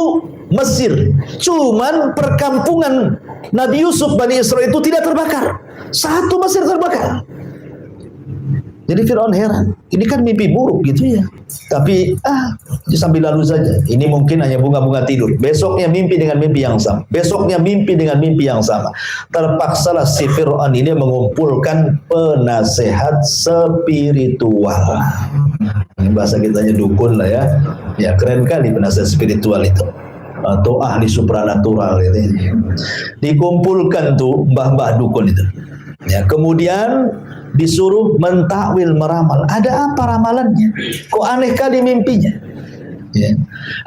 Mesir. Cuman perkampungan Nabi Yusuf Bani Israel itu tidak terbakar. Satu Mesir terbakar. Jadi Fir'aun heran, ini kan mimpi buruk gitu ya. Tapi sambil lalu saja. Ini mungkin hanya bunga-bunga tidur. Besoknya mimpi dengan mimpi yang sama. Besoknya mimpi dengan mimpi yang sama. Terpaksalah si Fir'aun ini mengumpulkan penasehat spiritual. Ini bahasa kitanya dukun lah ya. Ya keren kali penasehat spiritual itu. Atau ahli supranatural gitu. Dikumpulkan tuh mbah-mbah dukun itu. Ya, kemudian disuruh mentakwil, meramal. Ada apa ramalannya? Kok aneh kali mimpinya? Ya.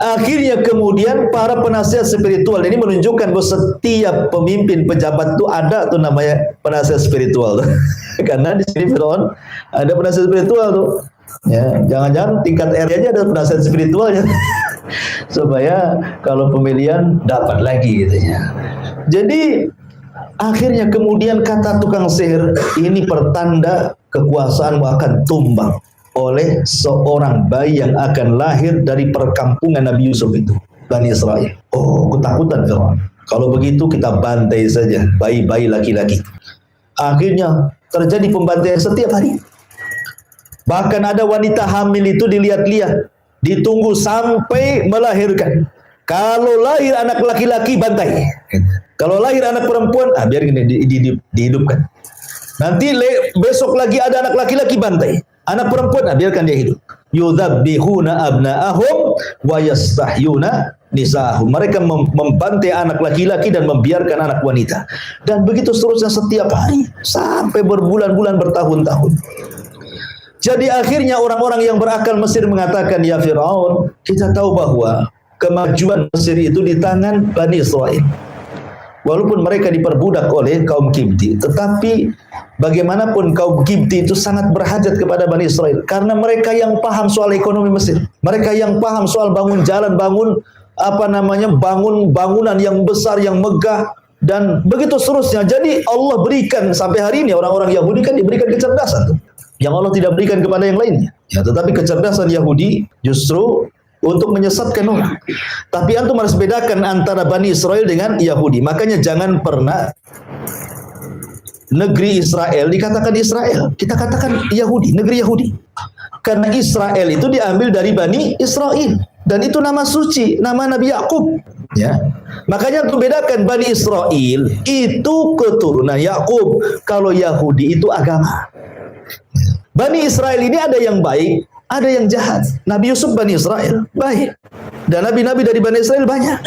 Akhirnya kemudian para penasihat spiritual ini menunjukkan bahwa setiap pemimpin pejabat itu ada tuh namanya penasihat spiritual. Karena di sini Fir'aun ada penasihat spiritual tuh. Ya, jangan-jangan tingkat RT aja ada penasihat spiritualnya. Supaya kalau pemilihan dapat lagi gitu ya. Jadi akhirnya kemudian kata tukang sihir, ini pertanda kekuasaanmu akan tumbang oleh seorang bayi yang akan lahir dari perkampungan Nabi Yusuf itu, Bani Israel. Oh, ketakutan Fir'aun. Kalau begitu kita bantai saja bayi-bayi laki-laki. Akhirnya terjadi pembantaian setiap hari. Bahkan ada wanita hamil itu dilihat-lihat, ditunggu sampai melahirkan. Kalau lahir anak laki-laki bantai. Kalau lahir anak perempuan, biar gini dihidupkan. Nanti besok lagi ada anak laki-laki bantai. Anak perempuan, biarkan dia hidup. Yudzabbihuna abna'ahum wa yastahyuna nisa'ahum. Mereka membantai anak laki-laki dan membiarkan anak wanita. Dan begitu seterusnya setiap hari sampai berbulan-bulan, bertahun-tahun. Jadi akhirnya orang-orang yang berakal Mesir mengatakan, ya Fir'aun, kita tahu bahwa kemajuan Mesir itu di tangan Bani Israel. walaupun mereka diperbudak oleh kaum Kipti, tetapi bagaimanapun kaum Kipti itu sangat berhajat kepada Bani Israel karena mereka yang paham soal ekonomi Mesir, mereka yang paham soal bangun jalan, bangun bangun bangunan yang besar, yang megah, dan begitu seterusnya. Jadi Allah berikan sampai hari ini orang-orang Yahudi kan diberikan kecerdasan tuh, yang Allah tidak berikan kepada yang lainnya. Ya, tetapi kecerdasan Yahudi justru untuk menyesatkan orang. Tapi antum harus bedakan antara Bani Israel dengan Yahudi. Makanya jangan pernah negeri Israel dikatakan Israel, kita katakan Yahudi, negeri Yahudi. Karena Israel itu diambil dari Bani Israel, dan itu nama suci, nama Nabi Yakub. Ya, makanya untuk bedakan Bani Israel itu keturunan Yakub, kalau Yahudi itu agama. Bani Israel ini ada yang baik, ada yang jahat. Nabi Yusuf Bani Israel baik, dan nabi-nabi dari Bani Israel banyak.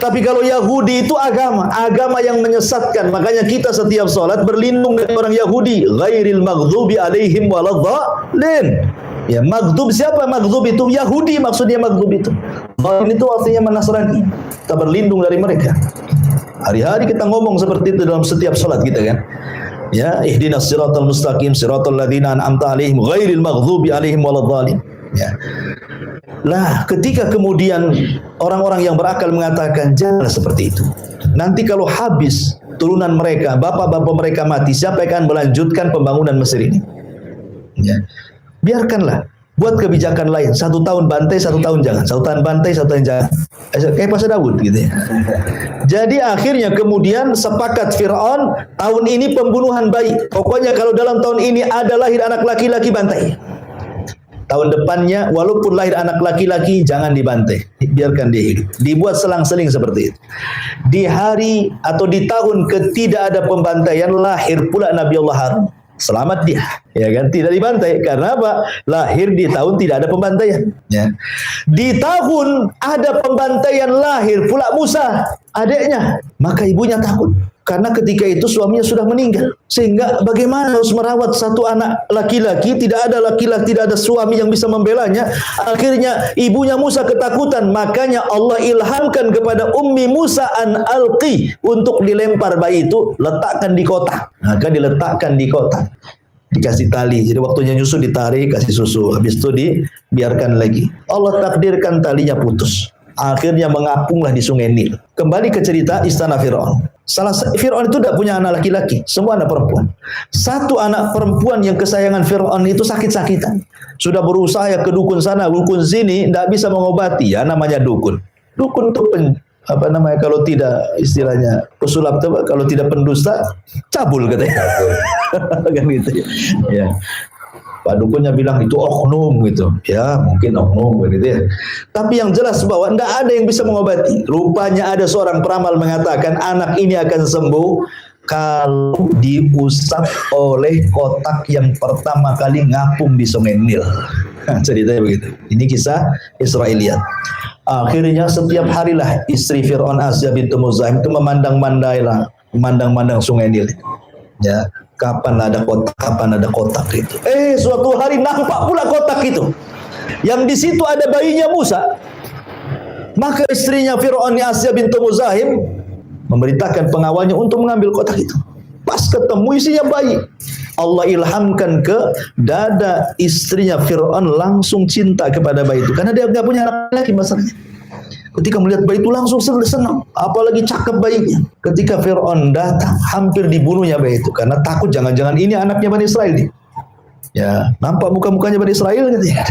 Tapi kalau Yahudi itu agama yang menyesatkan. Makanya kita setiap sholat berlindung dari orang Yahudi. Ghairil maghdubi alaihim waladhdallin. Ya, maghdub siapa? Maghdub itu Yahudi, maksudnya maghdub itu. Dhalin itu artinya Nasrani. Kita berlindung dari mereka. Hari-hari kita ngomong seperti itu dalam setiap sholat kita kan. Ya, ihdinas siratal mustaqim siratal ladzina an'amta alaihim ghairil maghdubi alaihim waladhdallin. Ya. Lah, ketika kemudian orang-orang yang berakal mengatakan jangan seperti itu. Nanti kalau habis turunan mereka, bapak-bapak mereka mati, siapa yang akan melanjutkan pembangunan Mesir ini? Ya. Biarkanlah, buat kebijakan lain. 1 tahun bantai, 1 tahun jangan. 1 tahun bantai, 1 tahun jangan. Kayak Pasar Daud gitu ya. Jadi akhirnya kemudian sepakat Fir'aun, tahun ini pembunuhan bayi. Pokoknya kalau dalam tahun ini ada lahir anak laki-laki, bantai. Tahun depannya walaupun lahir anak laki-laki jangan dibantai, biarkan dia hidup. Dibuat selang-seling seperti itu. Di hari atau di tahun ketidak ada pembantaian, lahir pula Nabi Allah Harun. Selamat dia, ya kan? Tidak dibantai. Karena apa? Lahir di tahun tidak ada pembantaian. Ya. Di tahun ada pembantaian, lahir pula Musa, adiknya. Maka ibunya takut. Karena ketika itu suaminya sudah meninggal. Sehingga bagaimana harus merawat satu anak laki-laki, tidak ada suami yang bisa membelanya. Akhirnya ibunya Musa ketakutan. Makanya Allah ilhamkan kepada Ummi Musa an alqi, untuk dilempar bayi itu, letakkan di kotak. Maka diletakkan di kotak. Dikasih tali. Jadi waktunya nyusu ditarik, kasih susu. Habis itu dibiarkan lagi. Allah takdirkan talinya putus. Akhirnya mengapunglah di Sungai Nil. Kembali ke cerita istana Fir'aun. Fir'aun itu tidak punya anak laki-laki, semua anak perempuan. Satu anak perempuan yang kesayangan Fir'aun itu sakit-sakitan. Sudah berusaha ke dukun sana, dukun sini, tidak bisa mengobati. Ya, namanya dukun. Dukun itu kalau tidak istilahnya pesulap, kalau tidak pendusta, cabul katanya. Kan gitu ya. Pak dukunnya bilang itu oknum gitu. Ya, mungkin oknum gitu ya. Tapi yang jelas bahwa tidak ada yang bisa mengobati. Rupanya ada seorang peramal mengatakan anak ini akan sembuh kalau diusap oleh kotak yang pertama kali ngapung di Sungai Nil. Ceritanya begitu. Ini kisah Israiliyat. Akhirnya setiap harilah istri Fir'aun Asya bintu Muzahim itu memandang-mandang Sungai Nil. Ya, kapan ada kotak itu. Suatu hari nampak pula kotak itu. Yang di situ ada bayinya Musa. Maka istrinya Fir'aun Asya bintu Muzahim memerintahkan pengawalnya untuk mengambil kotak itu. Pas ketemu isinya bayi. Allah ilhamkan ke dada istrinya Fir'aun langsung cinta kepada bayi itu. Karena dia nggak punya anak lagi masalahnya. Ketika melihat bayi itu langsung senang, apalagi cakep bayinya. Ketika Fir'aun datang, hampir dibunuhnya bayi itu karena takut jangan-jangan ini anaknya Bani Israel nih. Ya, nampak muka-mukanya Bani Israel gitu ya.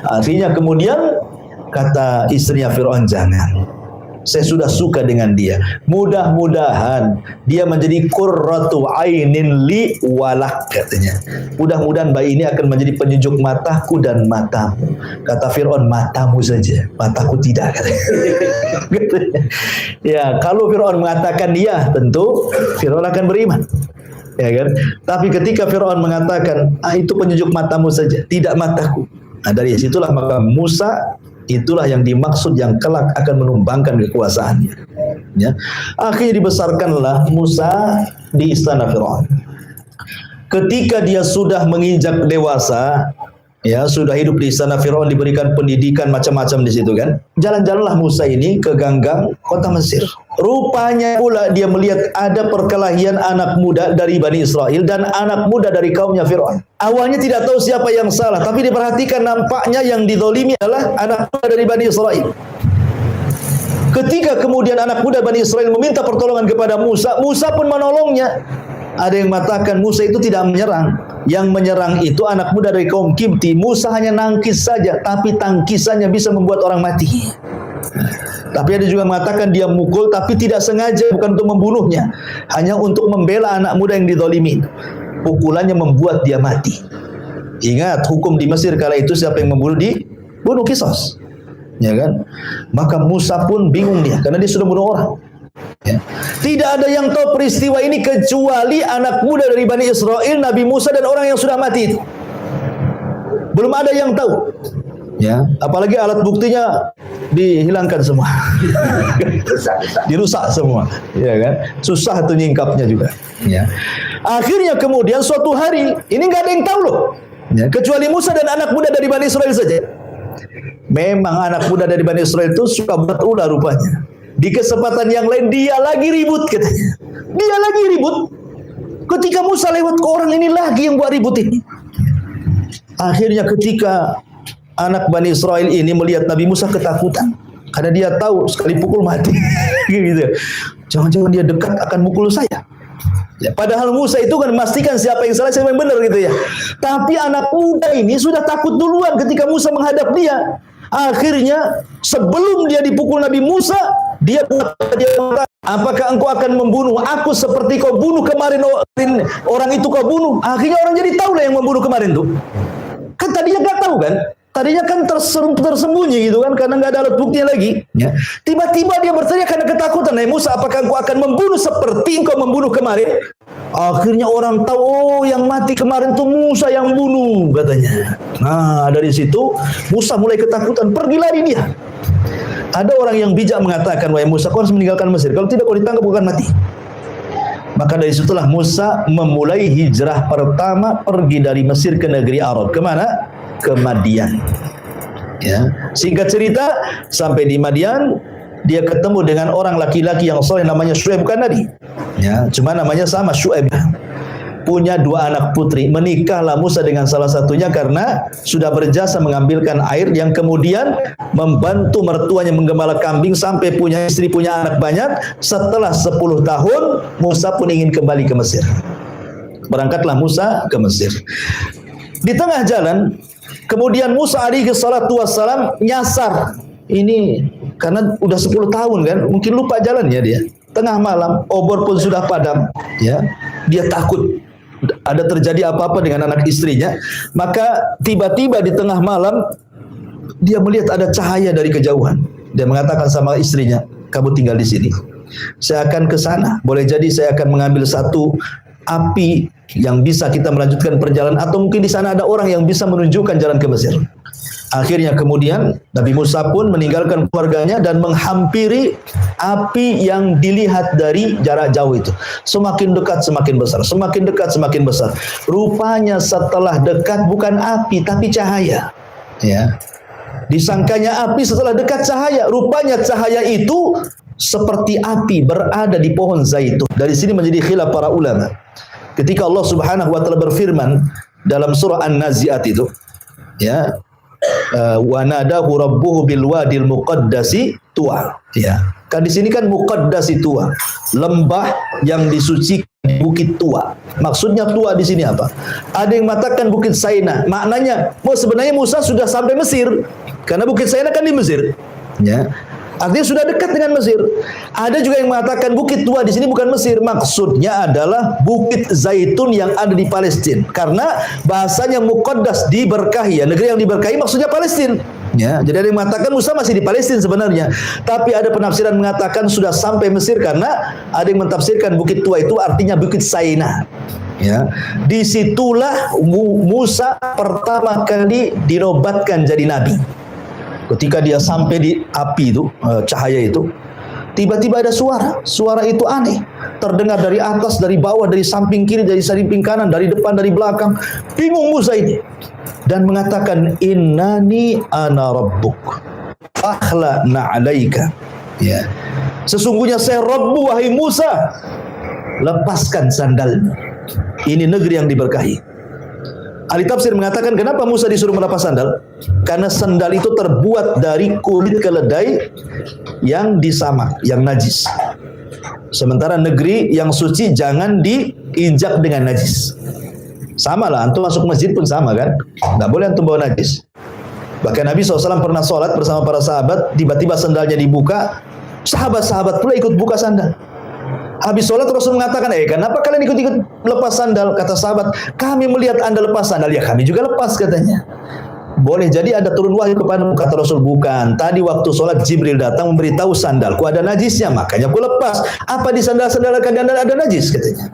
Artinya kemudian kata istrinya Fir'aun, jangan. Saya sudah suka dengan dia. Mudah-mudahan dia menjadi qurratu ainin li walak, katanya. Mudah-mudahan bayi ini akan menjadi penyejuk mataku dan matamu. Kata Fir'aun, matamu saja, mataku tidak, katanya. Ya, kalau Fir'aun mengatakan dia, tentu Fir'aun akan beriman. Ya kan? Tapi ketika Fir'aun mengatakan, itu penyejuk matamu saja, tidak mataku. Nah, dari situlah maka Musa itulah yang dimaksud yang kelak akan menumbangkan kekuasaannya. Ya. Akhirnya dibesarkanlah Musa di istana Fir'aun. Ketika dia sudah menginjak dewasa, Ya, sudah hidup di sana, Firaun diberikan pendidikan macam-macam di situ kan. Jalan-jalanlah Musa ini ke ganggang kota Mesir. Rupanya pula dia melihat ada perkelahian anak muda dari Bani Israel dan anak muda dari kaumnya Firaun. Awalnya tidak tahu siapa yang salah, tapi diperhatikan nampaknya yang dizalimi adalah anak muda dari Bani Israel. Ketika kemudian anak muda Bani Israel meminta pertolongan kepada Musa, Musa pun menolongnya. Ada yang mengatakan Musa itu tidak menyerang. Yang menyerang itu anak muda dari kaum Kipti. Musa hanya nangkis saja, tapi tangkisannya bisa membuat orang mati. Tapi ada juga mengatakan dia mukul, tapi tidak sengaja, bukan untuk membunuhnya, hanya untuk membela anak muda yang dizalimi. Pukulannya membuat dia mati. Ingat, hukum di Mesir kala itu siapa yang membunuh dibunuh kisos. Ya kan? Maka Musa pun bingung dia, karena dia sudah bunuh orang. Ya. Tidak ada yang tahu peristiwa ini kecuali anak muda dari Bani Israel, Nabi Musa dan orang yang sudah mati itu. Belum ada yang tahu. Ya, apalagi alat buktinya dihilangkan semua. Dirusak semua, ya kan? Susah tuh nyingkapnya juga, ya. Akhirnya kemudian suatu hari, ini nggak ada yang tahu loh. Ya, kecuali Musa dan anak muda dari Bani Israel saja. Memang anak muda dari Bani Israel itu suka buat ulah rupanya. Di kesempatan yang lain dia lagi ribut katanya. Dia lagi ribut. Ketika Musa lewat ke orang ini lagi yang buat ribut ini. Akhirnya ketika anak Bani Israel ini melihat Nabi Musa ketakutan. Karena dia tahu sekali pukul mati. Gitu. Jangan-jangan dia dekat akan mukul saya. Ya, padahal Musa itu kan memastikan siapa yang salah, siapa yang benar gitu ya. Tapi anak muda ini sudah takut duluan ketika Musa menghadap dia. Akhirnya sebelum dia dipukul Nabi Musa, dia berkata, apakah engkau akan membunuh aku seperti kau bunuh kemarin orang itu kau bunuh? Akhirnya orang jadi tahu lah yang membunuh kemarin tuh. Kan tadinya nggak tahu kan? Tadinya kan tersembunyi gitu kan, karena nggak ada alat buktinya lagi. Ya. Tiba-tiba dia berteriak karena ketakutan. Musa, apakah engkau akan membunuh seperti engkau membunuh kemarin? Akhirnya orang tahu, oh yang mati kemarin tuh Musa yang bunuh katanya. Nah dari situ Musa mulai ketakutan, pergi lari dia. Ada orang yang bijak mengatakan, wahai Musa, kau harus meninggalkan Mesir. Kalau tidak kau ditangkap bukan mati. Maka dari situlah Musa memulai hijrah pertama, pergi dari Mesir ke negeri Arab. Kemana? Ke Madian. Ya. Singkat cerita, sampai di Madian, dia ketemu dengan orang laki-laki yang soleh namanya Syuaib, bukan Nabi. Ya, cuma namanya sama, Syuaib. Punya 2 anak putri. Menikahlah Musa dengan salah satunya karena sudah berjasa mengambilkan air, yang kemudian membantu mertuanya menggembala kambing sampai punya istri, punya anak banyak. Setelah 10 tahun, Musa pun ingin kembali ke Mesir. Berangkatlah Musa ke Mesir. Di tengah jalan, kemudian Musa alaihi salatu wassalam nyasar. Ini karena udah 10 tahun kan, mungkin lupa jalannya dia. Tengah malam, obor pun sudah padam, ya. Dia takut ada terjadi apa-apa dengan anak istrinya. Maka tiba-tiba di tengah malam dia melihat ada cahaya dari kejauhan. Dia mengatakan sama istrinya, "Kamu tinggal di sini. Saya akan ke sana. Boleh jadi saya akan mengambil satu api yang bisa kita melanjutkan perjalanan, atau mungkin di sana ada orang yang bisa menunjukkan jalan ke Mesir." Akhirnya kemudian Nabi Musa pun meninggalkan keluarganya dan menghampiri api yang dilihat dari jarak jauh itu. Semakin dekat semakin besar, semakin dekat semakin besar. Rupanya setelah dekat bukan api tapi cahaya. Ya. Disangkanya api, setelah dekat cahaya. Rupanya cahaya itu seperti api berada di pohon zaitun. Dari sini menjadi khilaf para ulama. Ketika Allah Subhanahu wa taala berfirman dalam surah An-Nazi'at itu, ya, wa nadahu rabbuhu bil wadil muqaddasi tuwa. Ya. Kan di sini kan muqaddasi tuwa, lembah yang disucikan di Bukit Tua. Maksudnya Tua di sini apa? Ada yang mengatakan Bukit Saina. Maknanya, sebenarnya Musa sudah sampai Mesir. Karena Bukit Saina kan di Mesir. Ya. Artinya sudah dekat dengan Mesir. Ada juga yang mengatakan Bukit Tua di sini bukan Mesir. Maksudnya adalah Bukit Zaitun yang ada di Palestina. Karena bahasanya muqaddas, diberkahi. Ya, negeri yang diberkahi maksudnya Palestina. Ya, jadi ada yang mengatakan Musa masih di Palestina sebenarnya. Tapi ada penafsiran mengatakan sudah sampai Mesir, karena ada yang mentafsirkan Bukit Tua itu artinya Bukit Saina. Ya, disitulah Musa pertama kali dinobatkan jadi nabi. Ketika dia sampai di api itu, cahaya itu, tiba-tiba ada suara. Suara itu aneh. Terdengar dari atas, dari bawah, dari samping kiri, dari samping kanan, dari depan, dari belakang. Bingung Musa ini. dan mengatakan innani ana rabbuk fakhla na'alaika. Ya. Sesungguhnya saya Rabbu wahai Musa, lepaskan sandalmu. Ini negeri yang diberkahi. Ahli tafsir mengatakan kenapa Musa disuruh melepas sandal? Karena sandal itu terbuat dari kulit keledai yang disamak, yang najis. Sementara negeri yang suci jangan diinjak dengan najis. Sama lah, antum masuk masjid pun sama kan? Nggak boleh antum bawa najis. Bahkan Nabi SAW pernah sholat bersama para sahabat, tiba-tiba sandalnya dibuka, sahabat-sahabat pula ikut buka sandal. Habis sholat Rasul mengatakan, kenapa kalian ikut-ikut lepas sandal? Kata sahabat, kami melihat anda lepas sandal. Ya kami juga lepas katanya. Boleh jadi ada turun wahyu kepadamu, kata Rasul. Bukan, tadi waktu sholat Jibril datang memberitahu sandalku ada najisnya, makanya aku lepas. Apa di sandal-sandal kalian ada najis katanya.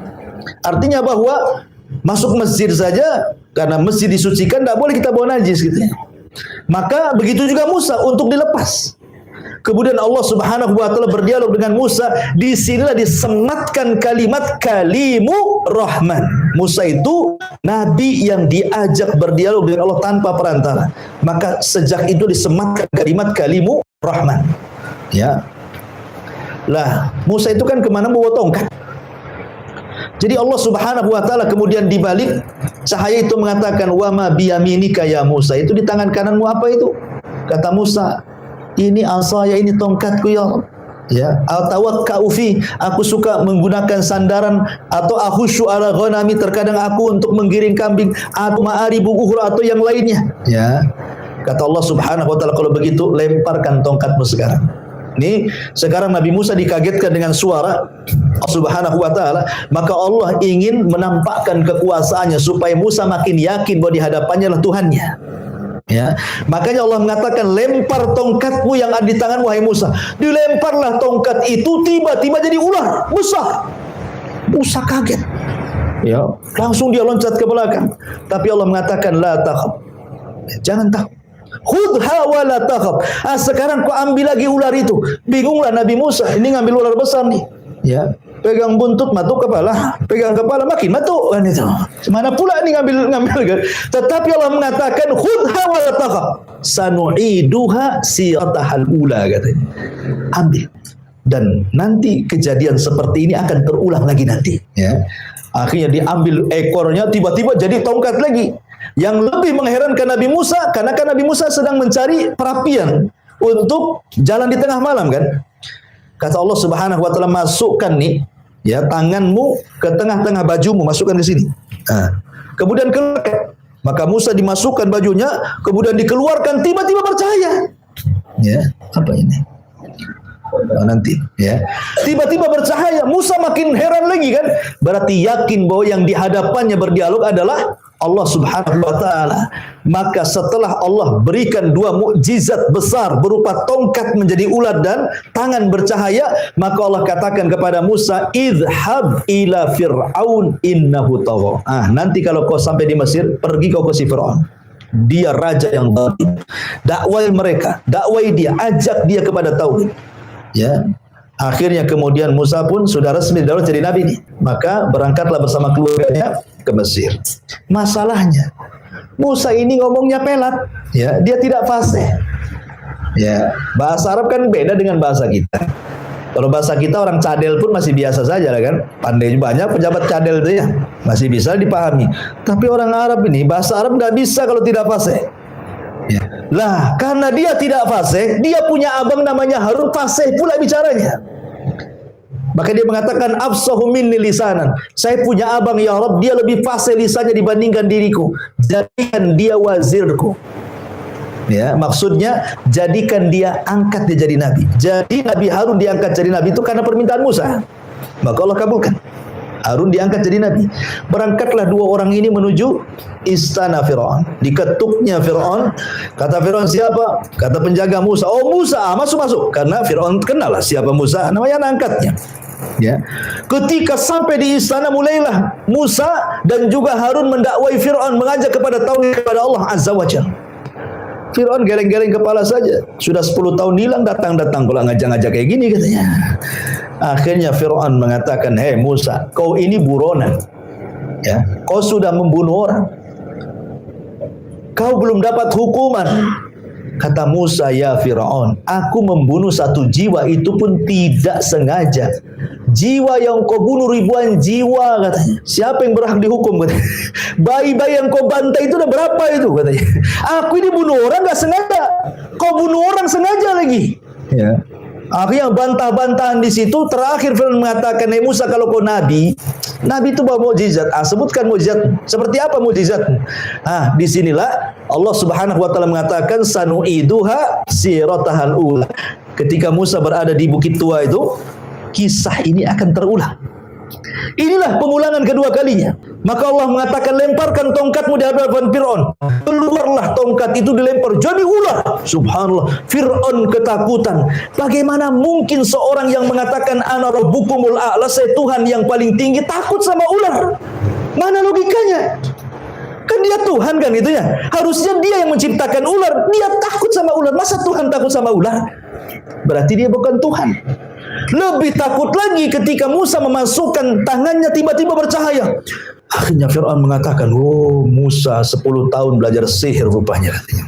Artinya bahwa masuk masjid saja, karena masjid disucikan, tidak boleh kita bawa najis gitu. Maka begitu juga Musa untuk dilepas. Kemudian Allah Subhanahu wa taala berdialog dengan Musa, di sinilah disematkan kalimat kalimu rahman. Musa itu nabi yang diajak berdialog dengan Allah tanpa perantara. Maka sejak itu disematkan kalimat kalimu rahman. Ya. Lah, Musa itu kan kemana bawa tongkat. Jadi Allah Subhanahu wa taala kemudian dibalik cahaya itu mengatakan wa ma biyaminika ya Musa, itu di tangan kananmu apa itu? Kata Musa, ini asaya, ini tongkatku ya Allah. Ya, atawakka'u fi, aku suka menggunakan sandaran, atau ahusyu ala ghanami, terkadang aku untuk menggiring kambing, atau ma'aribu ukhra, atau yang lainnya. Ya. Kata Allah Subhanahu wa taala, kalau begitu lemparkan tongkatmu sekarang. Ini sekarang Nabi Musa dikagetkan dengan suara Allah Subhanahu wa taala, maka Allah ingin menampakkan kekuasaannya supaya Musa makin yakin bahwa di hadapannya adalah Tuhannya. Ya, makanya Allah mengatakan lempar tongkatmu yang ada di tangan wahai Musa. Dilemparlah tongkat itu, tiba-tiba jadi ular besar. Musa kaget. Ya, langsung dia loncat ke belakang. Tapi Allah mengatakan la takhaf. Jangan takut. Khudha wa la takhaf. Sekarang kau ambil lagi ular itu. Bingunglah Nabi Musa, ini ngambil ular besar nih. Ya, pegang buntut matuk kepala, pegang kepala makin matuk kan itu. Mana pula ini ngambil kan? Tetapi Allah mengatakan khudha wa la takhaf. Sanu'iduha siratahal ula katanya. Ambil. Dan nanti kejadian seperti ini akan terulang lagi nanti, ya. Akhirnya diambil ekornya, tiba-tiba jadi tongkat lagi. Yang lebih mengherankan Nabi Musa, karena kan Nabi Musa sedang mencari perapian untuk jalan di tengah malam kan. Kata Allah Subhanahu wa taala, masukkan nih ya tanganmu ke tengah-tengah bajumu, masukkan ke sini. Kemudian keluarkan. Maka Musa dimasukkan bajunya, kemudian dikeluarkan, tiba-tiba bercahaya. Ya, apa ini? Nanti ya. Tiba-tiba bercahaya, Musa makin heran lagi kan? Berarti yakin bahwa yang di hadapannya berdialog adalah Allah Subhanahu wa taala. Maka setelah Allah berikan dua mukjizat besar berupa tongkat menjadi ular dan tangan bercahaya, maka Allah katakan kepada Musa, "Idhhab ila Fir'aun innahu tagha." Nanti kalau kau sampai di Mesir, pergi kau ke si Fir'aun. Dia raja yang zalim. Dakwai mereka, dakwai dia, ajak dia kepada tauhid. Ya. Akhirnya kemudian Musa pun sudah resmi daulat jadi nabi nih. Maka berangkatlah bersama keluarganya ke Mesir. Masalahnya Musa ini ngomongnya pelat, ya, dia tidak fasih. Ya, bahasa Arab kan beda dengan bahasa kita. Kalau bahasa kita orang cadel pun masih biasa saja lah kan. Pandai banyak pejabat cadel itu ya, masih bisa dipahami. Tapi orang Arab ini bahasa Arab nggak bisa kalau tidak fasih. Ya. Lah, karena dia tidak fasih, dia punya abang namanya Harun, fasih pula bicaranya. Maka dia mengatakan afsahu minni lisanan. Saya punya abang ya Rabb, dia lebih fasih lisannya dibandingkan diriku. Jadikan dia wazirku. Ya, maksudnya jadikan dia, angkat dia jadi nabi. Jadi Nabi Harun diangkat jadi nabi itu karena permintaan Musa. Maka Allah kabulkan. Harun diangkat jadi nabi. Berangkatlah dua orang ini menuju istana Fir'aun. Diketuknya Fir'aun. Kata Fir'aun, siapa? Kata penjaga Musa. Oh Musa, masuk-masuk. Karena Fir'aun kenal lah siapa Musa, namanya angkatnya. Ya. Ketika sampai di istana, mulailah Musa dan juga Harun mendakwai Fir'aun, mengajak kepada tauhid kepada Allah Azza wa Jalla. Fir'aun geleng-geleng kepala saja. Sudah 10 tahun hilang, datang-datang pula ngajak-ngajak kayak gini katanya. Akhirnya Fir'aun mengatakan, "Hei Musa, kau ini buronan. Ya, kau sudah membunuh orang. kau belum dapat hukuman. Kata Musa, ya Fir'aun, aku membunuh satu jiwa itu pun tidak sengaja. Jiwa yang kau bunuh ribuan jiwa, katanya. Siapa yang berhak dihukum, katanya. Bayi-bayi yang kau bantai itu udah berapa itu, katanya. Aku ini bunuh orang gak sengaja, kau bunuh orang sengaja lagi. Ya. Akhirnya bantah-bantahan di situ. Terakhir Fir'aun mengatakan, Musa, kalau kau nabi itu bawa mukjizat. Sebutkan mukjizat. Seperti apa mukjizat? Disinilah Allah Subhanahu wa taala mengatakan, sanu'iduha siratahal ula. Ketika Musa berada di bukit tua itu, kisah ini akan terulang. Inilah pengulangan kedua kalinya. Maka Allah mengatakan, lemparkan tongkatmu di hadapan Fir'aun. Keluarlah tongkat itu, dilempar jadi ular. Subhanallah, Fir'aun ketakutan. Bagaimana mungkin seorang yang mengatakan ana rabbukumul a'la, saya Tuhan yang paling tinggi, takut sama ular? Mana logikanya? Kan dia Tuhan kan itu ya. Harusnya dia yang menciptakan ular. Dia takut sama ular. Masa Tuhan takut sama ular? Berarti dia bukan Tuhan. Lebih takut lagi ketika Musa memasukkan tangannya tiba-tiba bercahaya. Akhirnya Fir'aun mengatakan, oh Musa 10 tahun belajar sihir rupanya, katanya.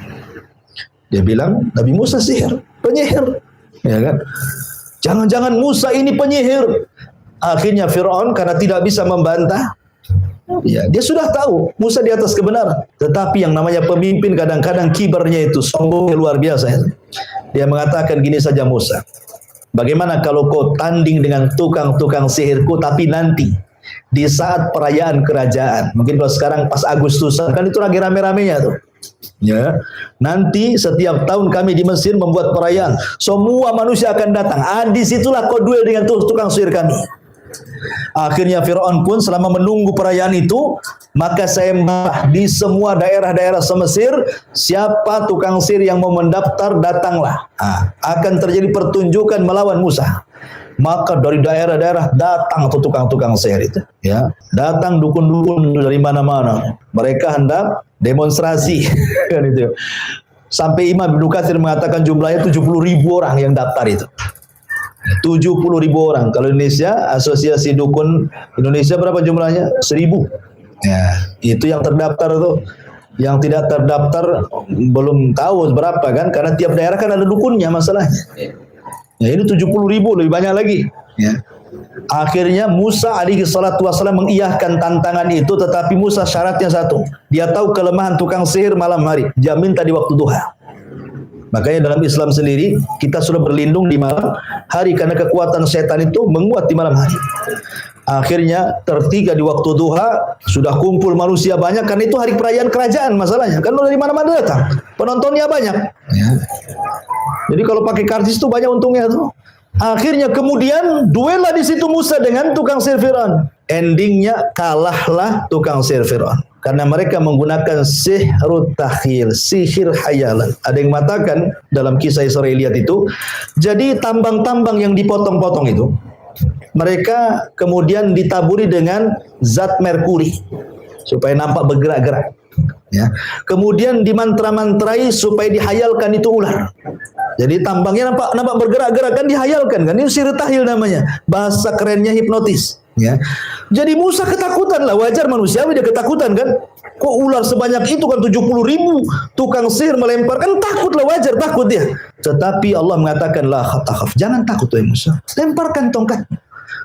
Dia bilang, Nabi Musa sihir, penyihir, ya kan? Jangan-jangan Musa ini penyihir. Akhirnya Fir'aun karena tidak bisa membantah, ya, dia sudah tahu Musa di atas kebenaran. Tetapi yang namanya pemimpin kadang-kadang kibarnya itu sombongnya luar biasa. Ya. Dia mengatakan gini saja, Musa, bagaimana kalau kau tanding dengan tukang-tukang sihirku, tapi nanti di saat perayaan kerajaan, mungkin kalau sekarang pas Agustusan kan itu lagi rame-ramenya tuh. Ya, nanti setiap tahun kami di Mesir membuat perayaan, semua manusia akan datang. Disitulah kau duel dengan tukang sihir kami. Akhirnya Fir'aun pun selama menunggu perayaan itu, maka saya di semua daerah-daerah se-Mesir, siapa tukang sihir yang mau mendaftar, datanglah. Akan terjadi pertunjukan melawan Musa. Maka dari daerah-daerah datang tuh tukang-tukang sihir itu, ya, datang dukun-dukun dari mana-mana. Mereka hendak demonstrasi, kan itu. Sampai Imam Ibnu Katsir mengatakan jumlahnya 70.000 orang yang daftar itu. 70.000 orang. Kalau Indonesia, Asosiasi Dukun Indonesia berapa jumlahnya? 1.000. Ya, itu yang terdaftar tuh. Yang tidak terdaftar belum tahu berapa kan? Karena tiap daerah kan ada dukunnya masalahnya. Ya, ini 70.000 lebih banyak lagi. Ya. Akhirnya Musa alaihi salatu wasallam mengiyahkan tantangan itu, tetapi Musa syaratnya satu. Dia tahu kelemahan tukang sihir malam hari. Dia minta di waktu duha. Makanya dalam Islam sendiri kita sudah berlindung di malam hari karena kekuatan setan itu menguat di malam hari. Akhirnya tertiga di waktu duha, sudah kumpul manusia banyak karena itu hari perayaan kerajaan masalahnya. Kan dari mana-mana datang, penontonnya banyak. Ya. Jadi kalau pakai karcis itu banyak untungnya tuh. Akhirnya kemudian duellah di situ Musa dengan tukang sihir Fir'aun. Endingnya kalahlah tukang sihir Fir'aun. Karena mereka menggunakan sihrut takhil, sihir hayalan. Ada yang mengatakan dalam kisah Israeliat itu, jadi tambang-tambang yang dipotong-potong itu, mereka kemudian ditaburi dengan zat merkuri supaya nampak bergerak-gerak. Ya. Kemudian dimantra-mantrai supaya dihayalkan itu ular. Jadi tambangnya nampak bergerak-gerak kan, dihayalkan kan. Ini sihir takhil namanya. Bahasa kerennya hipnotis. Ya. Jadi Musa ketakutan lah, wajar manusiawi dia ketakutan kan. Kok ular sebanyak itu kan 70.000 tukang sihir melempar, kan takut lah, wajar takut dia. Tetapi Allah mengatakan la takhaf, jangan takut wahai Musa, lemparkan tongkat.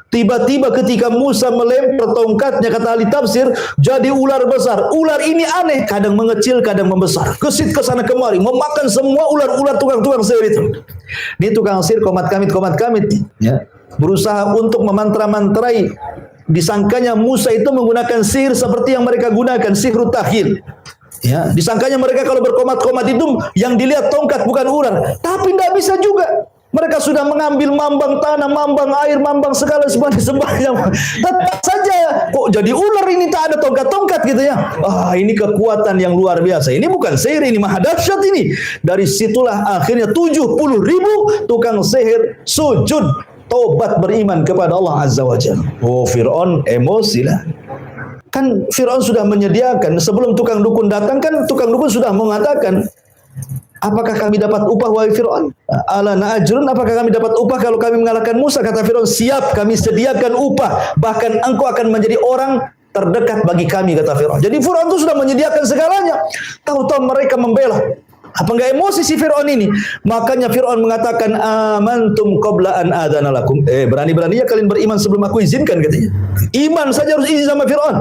Tiba-tiba ketika Musa melempar tongkatnya, kata ahli tafsir, jadi ular besar. Ular ini aneh, kadang mengecil, kadang membesar. Kesit ke sana kemari, memakan semua ular-ular tukang-tukang sihir itu. Ini tukang sihir komat kamit, ya. Berusaha untuk memantra-mantrai. Disangkanya Musa itu menggunakan sihir seperti yang mereka gunakan, sihir takhil. Ya, disangkanya mereka kalau berkomat-komat itu yang dilihat tongkat bukan ular. Tapi tidak bisa juga. Mereka sudah mengambil mambang tanah, mambang air, mambang segala sebanyak. Tetap saja kok jadi ular ini, tak ada tongkat-tongkat gitu ya. Ini kekuatan yang luar biasa. Ini bukan sihir, ini maha dahsyat ini. Dari situlah akhirnya 70.000 tukang sihir sujud tobat beriman kepada Allah Azza wa Jalla. Fir'aun emosi lah. Kan Fir'aun sudah menyediakan sebelum tukang dukun datang, kan tukang dukun sudah mengatakan, apakah kami dapat upah wahai Fir'aun? Alana ajrun, apakah kami dapat upah kalau kami mengalahkan Musa? Kata Fir'aun, siap, kami sediakan upah. Bahkan engkau akan menjadi orang terdekat bagi kami, kata Fir'aun. Jadi Fir'aun itu sudah menyediakan segalanya. Tahu-tahu mereka membela. Apa enggak emosi si Fir'aun ini? Makanya Fir'aun mengatakan, amantum qabla an adzana lakum. Berani-beraninya kalian beriman sebelum aku izinkan, katanya. Iman saja harus izin sama Fir'aun.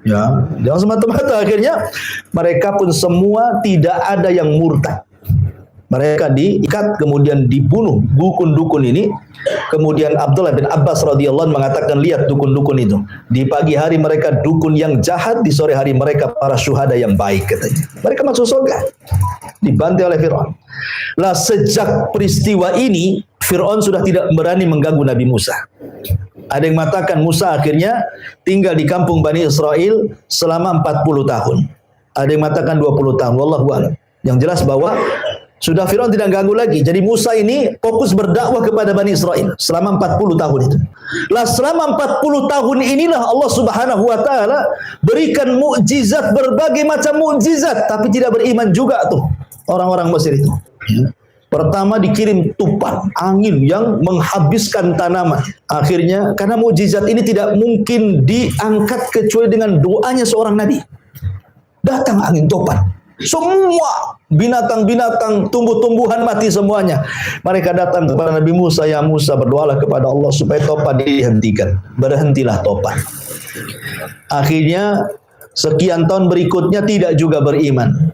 Ya, jangan semata-mata. Akhirnya mereka pun semua tidak ada yang murtad. Mereka diikat kemudian dibunuh dukun-dukun ini. Kemudian Abdullah bin Abbas radhiyallahu anhu mengatakan, lihat dukun-dukun itu. Di pagi hari mereka dukun yang jahat, di sore hari mereka para syuhada yang baik, katanya. Mereka masuk surga. Dibantai oleh Fir'aun. Lah sejak peristiwa ini Fir'aun sudah tidak berani mengganggu Nabi Musa. Ada yang mengatakan Musa akhirnya tinggal di kampung Bani Israel selama 40 tahun. Ada yang mengatakan 20 tahun. Wallahu a'lam. Yang jelas bahwa sudah Fir'aun tidak ganggu lagi. Jadi Musa ini fokus berdakwah kepada Bani Israel selama 40 tahun itu. Lah selama 40 tahun inilah Allah Subhanahu wa taala berikan mukjizat, berbagai macam mukjizat, tapi tidak beriman juga tuh orang-orang Mesir itu. Pertama dikirim tufan, angin yang menghabiskan tanaman. Akhirnya karena mukjizat ini tidak mungkin diangkat kecuali dengan doanya seorang nabi. Datang angin tufan. Semua binatang-binatang, tumbuh-tumbuhan mati semuanya. Mereka datang kepada Nabi Musa, ya Musa, berdoalah kepada Allah supaya topan dihentikan. Berhentilah topan. Akhirnya sekian tahun berikutnya tidak juga beriman.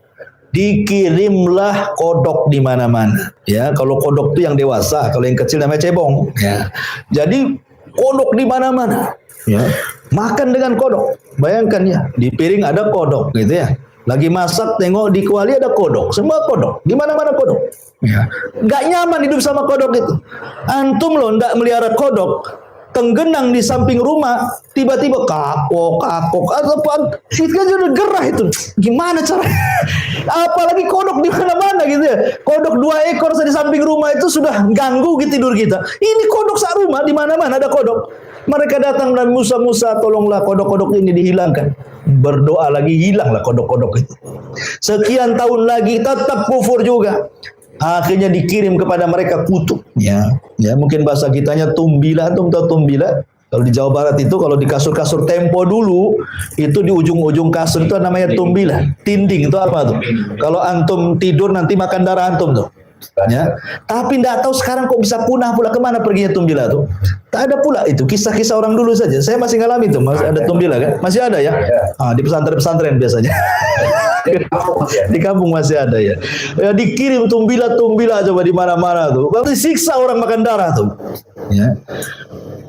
Dikirimlah kodok di mana-mana. Ya, kalau kodok itu yang dewasa, kalau yang kecil namanya cebong. Ya. Jadi kodok di mana-mana. Ya. Makan dengan kodok. Bayangkan ya, di piring ada kodok, gitu ya. Lagi masak, tengok di kuali ada kodok. Semua kodok. Di mana-mana kodok. Ya. Nggak nyaman hidup sama kodok itu. Antum loh nggak melihara kodok, tenggenang di samping rumah, tiba-tiba kakok, atau itu kan udah gerah itu. Gimana caranya? Apalagi kodok di mana-mana gitu ya. Kodok 2 ekor di samping rumah itu sudah ganggu gitu tidur kita. Ini kodok sak rumah, di mana-mana ada kodok. Mereka datang dan Musa, tolonglah kodok-kodok ini dihilangkan. Berdoa lagi, hilanglah kodok-kodok itu. Sekian tahun lagi tetap kufur juga. Akhirnya dikirim kepada mereka kutub. Ya, mungkin bahasa kitanya tumbila, tahu tumbila? Kalau di Jawa Barat itu, kalau di kasur-kasur Tempo dulu, itu di ujung-ujung kasur itu namanya tumbila. Tinding itu apa tuh? Kalau antum tidur nanti makan darah antum tuh. Ya. Tapi tidak tahu sekarang kok bisa punah pula, kemana perginya tumbila tuh? Tak ada pula itu, kisah-kisah orang dulu saja. Saya masih ngalami tuh, masih ada tumbila kan? Masih ada ya? Di pesantren-pesantren biasanya. Di kampung masih ada ya. Ya dikirim tumbila coba di mana-mana tuh. Berarti siksa orang makan darah tuh. Ya.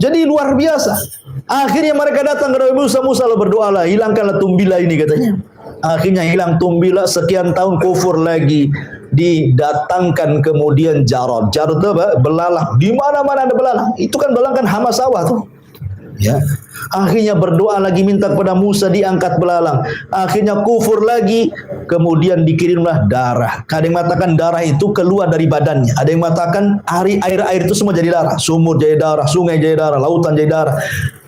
Jadi luar biasa. Akhirnya mereka datang ke Musa, lo berdoalah, hilangkanlah tumbila ini, katanya. Akhirnya hilang tumbila, sekian tahun kufur lagi. Didatangkan kemudian jarod. Jarod itu apa? Belalang. Di mana-mana ada belalang. Itu kan belalang kan hama sawah tuh. Ya. Akhirnya berdoa lagi, minta kepada Musa, diangkat belalang. Akhirnya kufur lagi, kemudian dikirimlah darah. Ada yang mengatakan darah itu keluar dari badannya. Ada yang mengatakan air itu semua jadi darah. Sumur jadi darah, sungai jadi darah, lautan jadi darah.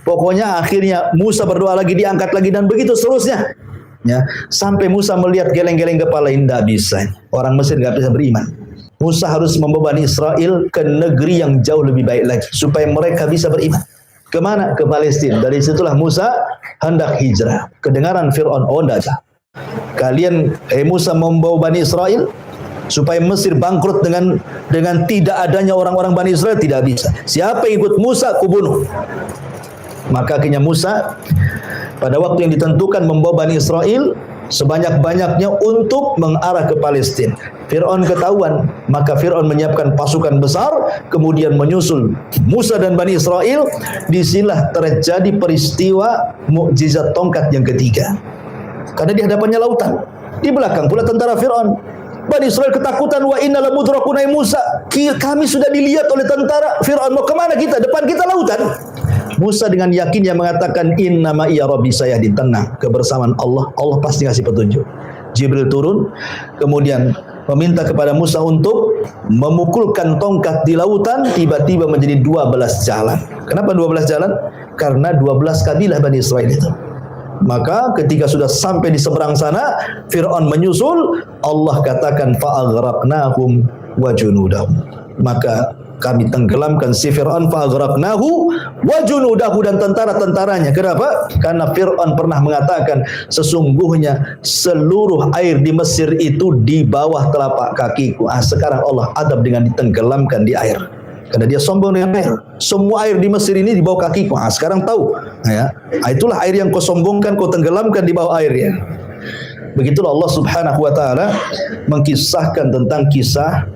Pokoknya akhirnya Musa berdoa lagi, diangkat lagi, dan begitu seterusnya. Ya, sampai Musa melihat geleng-geleng kepala, tidak bisa. Orang Mesir nggak bisa beriman. Musa harus membawa Bani Israel ke negeri yang jauh lebih baik lagi supaya mereka bisa beriman. Kemana? Ke Palestina. Dari situlah Musa hendak hijrah. Kedengaran Fir'aun, oh tidak. Kalian, Musa membawa Bani Israel supaya Mesir bangkrut dengan tidak adanya orang-orang Bani Israel, tidak bisa. Siapa yang ikut Musa, kubunuh. Maka akhirnya Musa pada waktu yang ditentukan membawa Bani Israel sebanyak-banyaknya untuk mengarah ke Palestina. Fir'aun ketahuan, maka Fir'aun menyiapkan pasukan besar, kemudian menyusul Musa dan Bani Israel. Disinilah terjadi peristiwa mukjizat tongkat yang ketiga. Karena di hadapannya lautan, di belakang pula tentara Fir'aun. Bani Israel ketakutan, wa inna lamudrakun, Musa, kami sudah dilihat oleh tentara Fir'aun, mau kemana kita? Depan kita lautan. Musa dengan yakin yang mengatakan, innama iya rabbi sayahdin, tenang, kebersamaan Allah pasti ngasih petunjuk. Jibril turun, kemudian meminta kepada Musa untuk memukulkan tongkat di lautan, tiba-tiba menjadi 12 jalan. Kenapa 12 jalan? Karena 12 kabilah Bani Israel itu. Maka ketika sudah sampai di seberang sana, Fir'aun menyusul, Allah katakan fa'aghraqnahum wa junudahum. Maka Kami tenggelamkan si Fir'aun fa aghraqnahu wa junudahu, dan tentara-tentaranya. Kenapa? Karena Fir'aun pernah mengatakan sesungguhnya seluruh air di Mesir itu di bawah telapak kakiku. Sekarang Allah adab dengan ditenggelamkan di air. Karena dia sombong dengan air. Semua air di Mesir ini di bawah kakiku. Sekarang tahu. Ya. Itulah air yang kau sombongkan, kau tenggelamkan di bawah airnya. Begitulah Allah Subhanahu wa taala mengkisahkan tentang kisah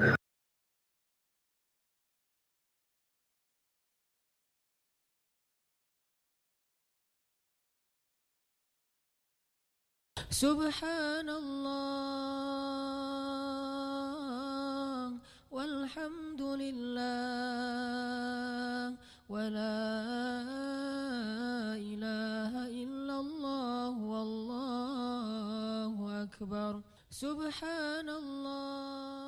Subhanallah walhamdulillah wa la ilaha illallah wallahu akbar. Subhanallah